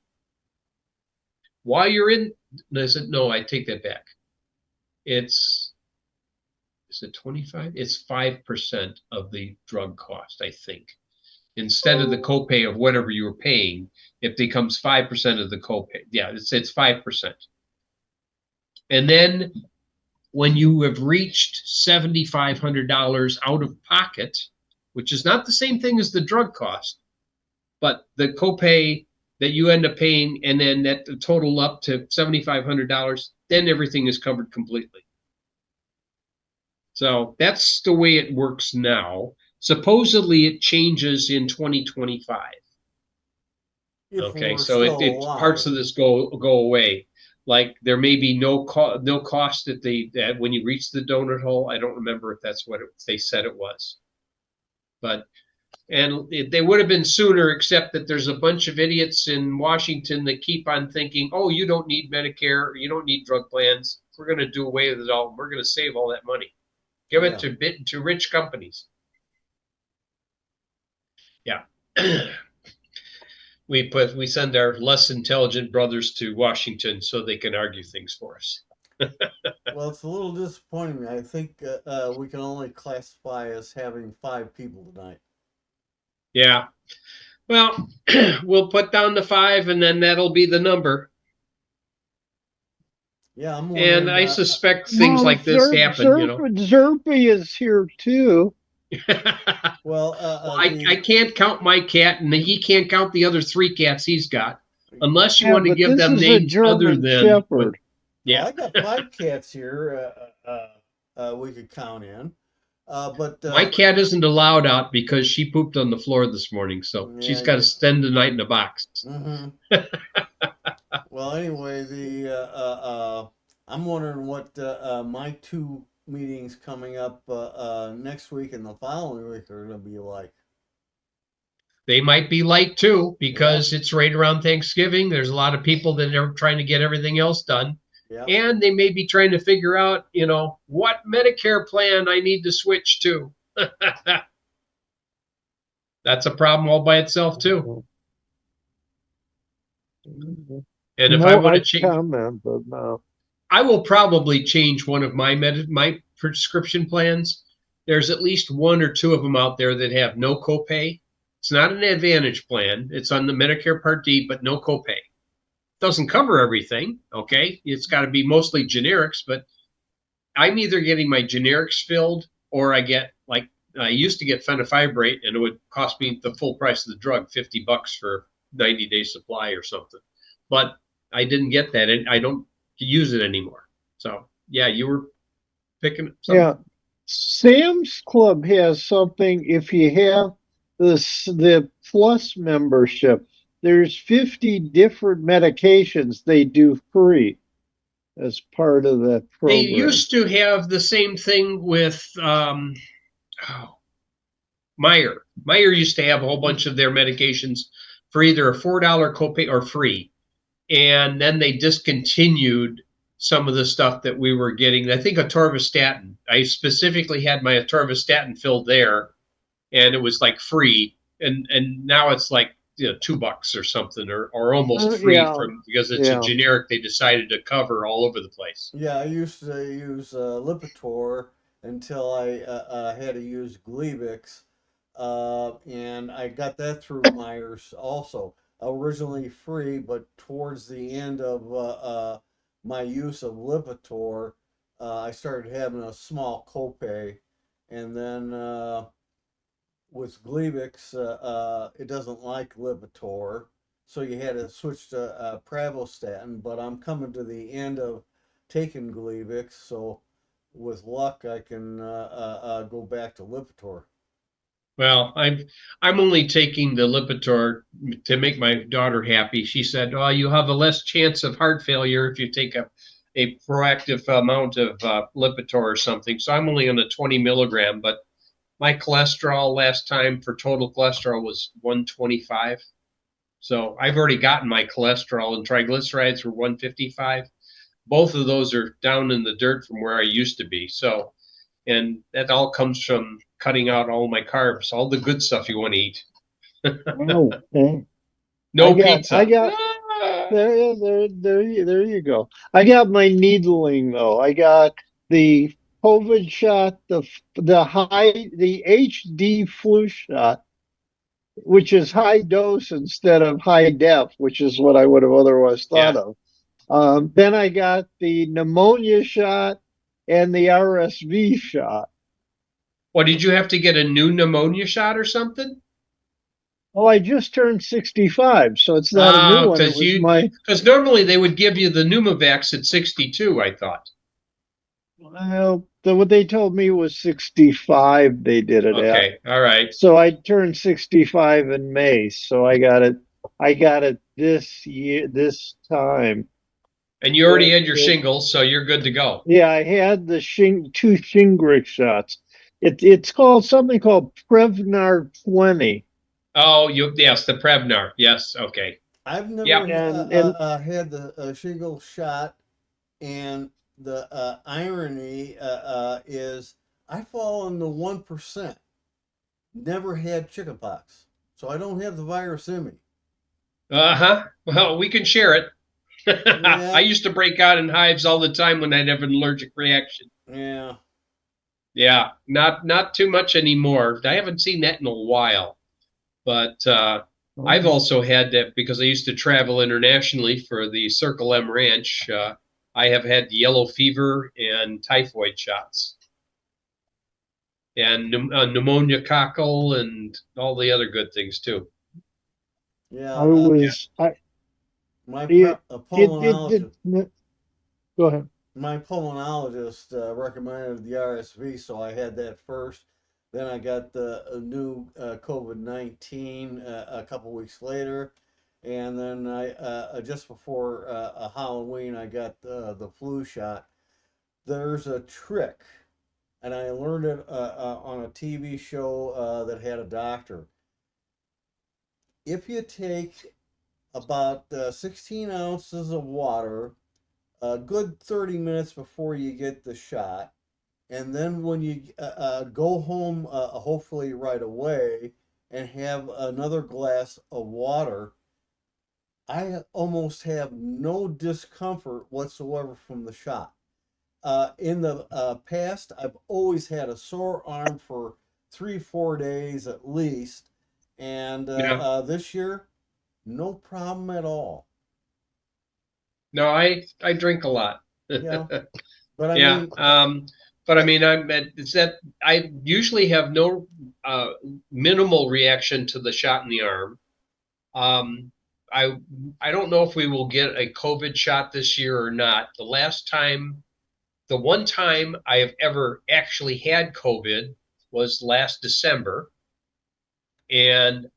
While you're in, no, I take that back. Is it 25? It's 5% of the drug cost, I think. Instead of the copay of whatever you were paying, it becomes 5% of the copay. Yeah, it's 5%. And then when you have reached $7,500 out of pocket, which is not the same thing as the drug cost, but the copay that you end up paying, and then that total up to $7,500, then everything is covered completely. So that's the way it works now. Supposedly it changes in 2025. If Okay, we're so still it parts alive. of this go away. Like there may be no cost that when you reach the donut hole. I don't remember if that's what they said it was, but they would have been sooner, except that there's a bunch of idiots in Washington that keep on thinking, oh, you don't need Medicare, you don't need drug plans. We're going to do away with it all. We're going to save all that money. Give it Yeah. to rich companies. Yeah. We send our less intelligent brothers to Washington so they can argue things for us. Well, it's a little disappointing. I think we can only classify as having 5 people tonight. Yeah. Well, we'll put down the 5 and then that'll be the number. Yeah, I'm And wondering. I suspect things Well, like this happen, you know. Zerpa is here too. Well, I can't count my cat, and he can't count the other 3 cats he's got, unless you Yeah, want to but give this them is a names other German than what. Shepherd. well, Yeah, I got 5 cats here. We could count in. But my cat isn't allowed out because she pooped on the floor this morning, so she's yeah, got to spend the night in a box. hmm Well, anyway, I'm wondering what my 2 meetings coming up next week and the following week are going to be like. They might be light too Yeah, because it's right around Thanksgiving. There's a lot of people that are trying to get everything else done. yeah. And they may be trying to figure out, you know, what Medicare plan I need to switch to. That's a problem all by itself too. And if I No, want to I change, comment, but no. I will probably change one of my prescription plans. There's at least 1 or 2 of them out there that have no copay. It's not an Advantage plan. It's on the Medicare Part D, but no copay. Doesn't cover everything. Okay, it's got to be mostly generics, but I'm either getting my generics filled or I used to get fenofibrate, and it would cost me the full price of the drug, $50 for 90-day supply or something. But I didn't get that, and I don't use it anymore. So yeah, you were picking something. Yeah, Sam's Club has something. If you have the Plus membership, there's 50 different medications they do free as part of that They program. used to have the same thing with Meyer. Meyer used to have a whole bunch of their medications for either a $4 copay or free. And then they discontinued some of the stuff that we were getting. I think atorvastatin. I specifically had my atorvastatin filled there, and it was like free. And now it's like, you know, $2 or something, or almost free Yeah, from because it's a yeah. generic they decided to cover all over the place. Yeah, I used to use Lipitor until I had to use Gleevix, and I got that through Myers also. Originally free, but towards the end of my use of Lipitor, I started having a small copay, and then with Gleevix, it doesn't like Lipitor, so you had to switch to Pravostatin. But I'm coming to the end of taking Gleevix, so with luck, I can go back to Lipitor. Well, I'm only taking the Lipitor to make my daughter happy. She said, "Oh, you have a less chance of heart failure if you take a proactive amount of Lipitor or something." So I'm only on a 20 milligram, but my cholesterol last time for total cholesterol was 125. So I've already gotten my cholesterol, and triglycerides were 155. Both of those are down in the dirt from where I used to be. So, and that all comes from cutting out all my carbs, all the good stuff you want to eat. Oh, okay. No I pizza. got there you go. I got my needling though. I got the COVID shot, the HD flu shot, which is high dose instead of high def, which is what I would have otherwise thought Yeah. of. Then I got the pneumonia shot and the RSV shot. What, did you have to get a new pneumonia shot or something? Well, I just turned 65, so it's not a new one. It was because normally they would give you the Pneumovax at 62, I thought. Well, what they told me was 65 they did it at. Okay, all right. So I turned 65 in May. So I got it this year, this time. And you already And had your shingles, so you're good to go. yeah, I had the two Shingrix shots. It's called something called Prevnar 20. Oh, yes, the Prevnar. Yes, okay. I've never Yep. And had the shingle shot, and the irony is I fall in the 1%. Never had chickenpox, so I don't have the virus in me. Uh-huh. Well, we can share it. I Yeah, used to break out in hives all the time when I'd have an allergic reaction. yeah. Yeah, not too much anymore. I haven't seen that in a while. But I've also had that because I used to travel internationally for the Circle M Ranch. I have had yellow fever and typhoid shots and pneumonia coccal and all the other good things too. Yeah, I was I my it it did. pulmonologist, Go ahead. recommended the RSV, so I had that first. Then I got the new COVID-19 a couple weeks later, and then I just before Halloween I got the flu shot. There's a trick, and I learned it on a TV show that had a doctor. If you take about 16 ounces of water a good 30 minutes before you get the shot, and then when you go home, hopefully right away, and have another glass of water, I almost have no discomfort whatsoever from the shot. In the past, I've always had a sore arm for 3, 4 days at least, and Yeah. this year, no problem at all. No, I drink a lot. Yeah, but I Yeah. mean, But I mean, it's that I usually have no uh, minimal reaction to the shot in the arm. Um, I I don't know if we will get a COVID shot this year or not. The one time I have ever actually had COVID was last December, and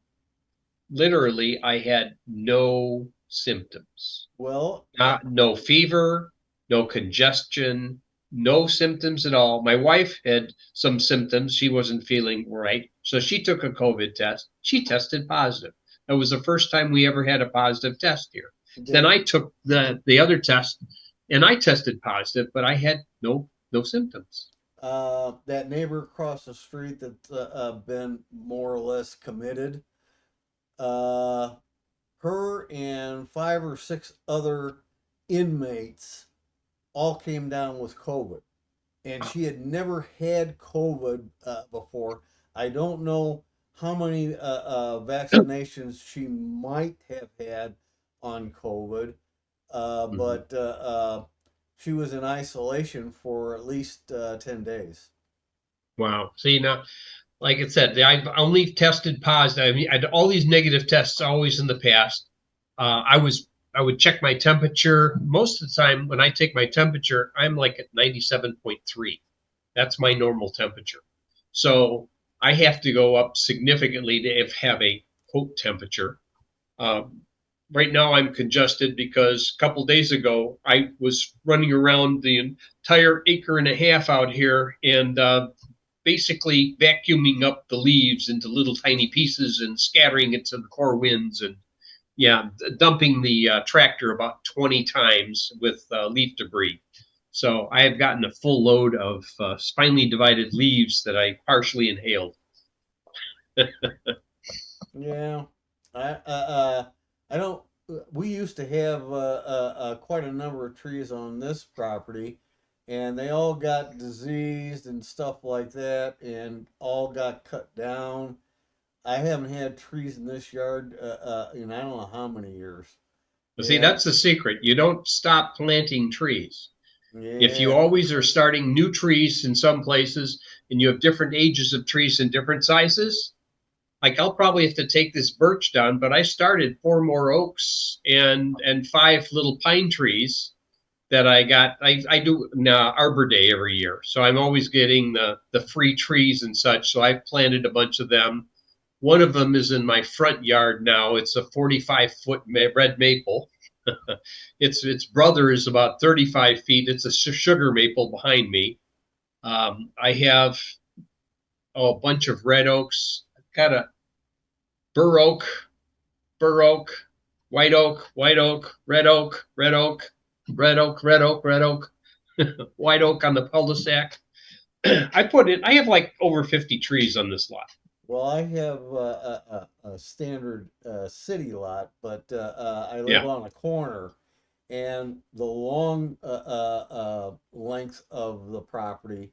literally I had no symptoms. well, No fever, no congestion, no symptoms at all. My wife had some symptoms. She wasn't feeling right. So she took a COVID test. She tested positive. That was the first time we ever had a positive test here. Then did I took the other test and I tested positive, but I had no symptoms. that neighbor across the street that's been more or less committed, uh, her and 5 or 6 other inmates all came down with COVID, and she had never had COVID before. I don't know how many vaccinations she might have had on COVID, Mhm. but she was in isolation for at least 10 days. Wow. See now, like I said, I've only tested positive. I mean, I had all these negative tests always in the past. I would check my temperature. Most of the time, when I take my temperature, I'm like at 97.3. That's my normal temperature. So I have to go up significantly to have a quote temperature. Um, right now, I'm congested because a couple days ago I was running around the entire acre and a half out here and basically vacuuming up the leaves into little tiny pieces and scattering it to the core winds and yeah, dumping the tractor about 20 times with leaf debris. So I have gotten a full load of finely divided leaves that I partially inhaled. Yeah, I don't. We used to have quite a number of trees on this property, and they all got diseased and stuff like that, and all got cut down. I haven't had trees in this yard in I don't know how many years. But see, And that's the secret. You don't stop planting trees. If you yeah, always are starting new trees in some places and you have different ages of trees and different sizes, like I'll probably have to take this birch down, but I started 4 more oaks and 5 little pine trees, that I got. I do Arbor Day every year, so I'm always getting the free trees and such. So I've planted a bunch of them. One of them is in my front yard now. It's a 45-foot red maple. Its brother is about 35 feet. It's a sugar maple behind me. I have a bunch of red oaks. I've got a bur oak, white oak, white oak, red oak, red oak, red oak, red oak, red oak, white oak on the cul-de-sac. I have like over 50 trees on this lot. Well, I have a standard city lot, but I live Yeah. on a corner, and the long length of the property,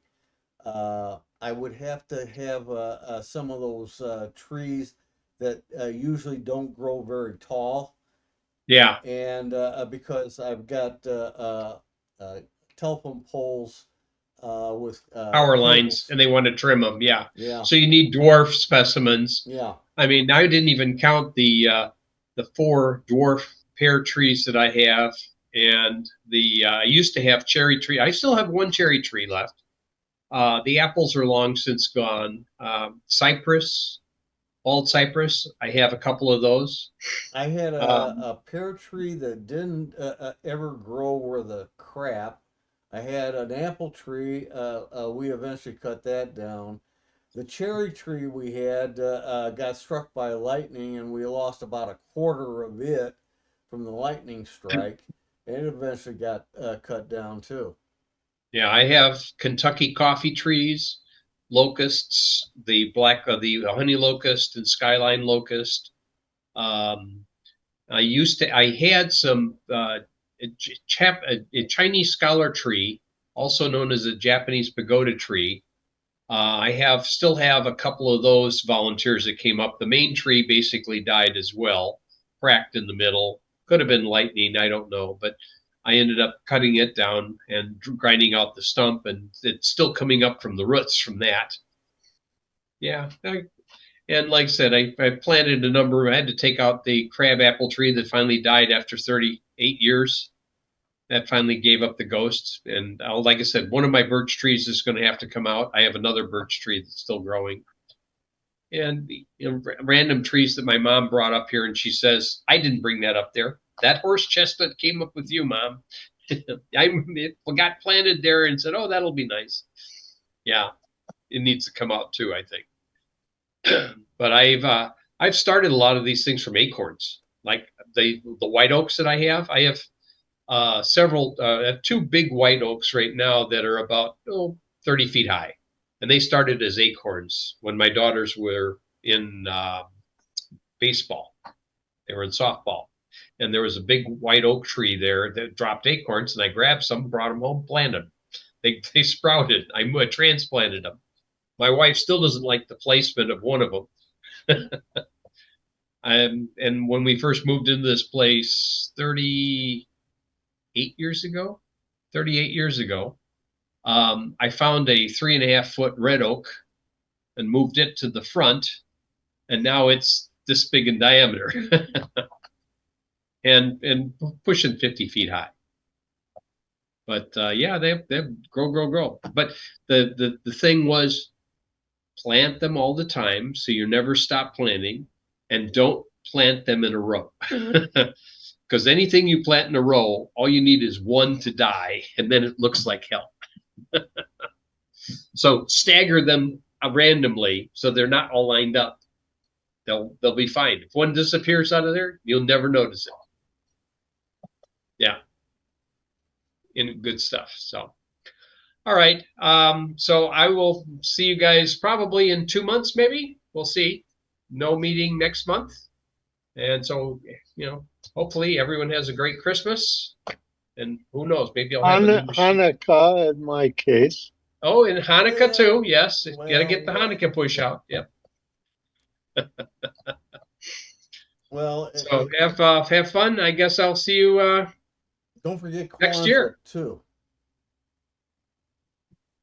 I would have to have some of those trees that usually don't grow very tall, Yeah. and because I've got telephone poles with Power lines, cables. and they want to trim them. Yeah. Yeah, So you need dwarf specimens. yeah. I mean, I didn't even count the 4 dwarf pear trees that I have, and I used to have cherry tree. I still have one cherry tree left. The apples are long since gone. Cypress, bald cypress. I have a couple of those. I had Um, a pear tree that didn't ever grow worth a crap. I had an apple tree. We eventually cut that down. The cherry tree we had got struck by lightning, and we lost about a quarter of it from the lightning strike. And it eventually got cut down too. yeah, I have Kentucky coffee trees, locusts, the honey locust and skyline locust. Um, I had some a Chinese scholar tree, also known as a Japanese pagoda tree. Still have a couple of those volunteers that came up. The main tree basically died as well, cracked in the middle. Could have been lightning, I don't know, but I ended up cutting it down and grinding out the stump, and it's still coming up from the roots from that. Yeah, and like I said, I planted a number. I had to take out the crab apple tree that finally died after 38 years. That finally gave up the ghost. And like I said, one of my birch trees is going to have to come out. I have another birch tree that's still growing. And random trees that my mom brought up here, and she says, I didn't bring that up there. That horse chestnut came up with you, Mom. It got planted there and said, oh, that'll be nice. Yeah, it needs to come out too, I think. But I've started a lot of these things from acorns, like the white oaks that I have. I have I have 2 big white oaks right now that are about 30 feet high, and they started as acorns when my daughters were in baseball. They were in softball, and there was a big white oak tree there that dropped acorns, and I grabbed some, brought them home, planted them. They sprouted. I transplanted them. My wife still doesn't like the placement of one of them. And when we first moved into this place 38 years ago, I found a 3.5-foot red oak and moved it to the front, and now it's this big in diameter and pushing 50 feet high. But yeah, they grow. But the thing was, plant them all the time, so you never stop planting, and don't plant them in a row. Because anything you plant in a row, all you need is one to die, and then it looks like hell. So stagger them randomly so they're not all lined up. They'll be fine. If one disappears out of there, you'll never notice it. Yeah, in good stuff. So, all right. So I will see you guys probably in 2 months, maybe. We'll see. No meeting next month, and so hopefully everyone has a great Christmas. And who knows, maybe I'll have a new machine. Hanukkah in my case. Oh, and Hanukkah too. Yes, got to get the Well, Hanukkah push out. Yep. well, So have fun. I guess I'll see you don't forget next Kwanzaa year. too.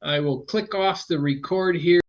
I will click off the record here.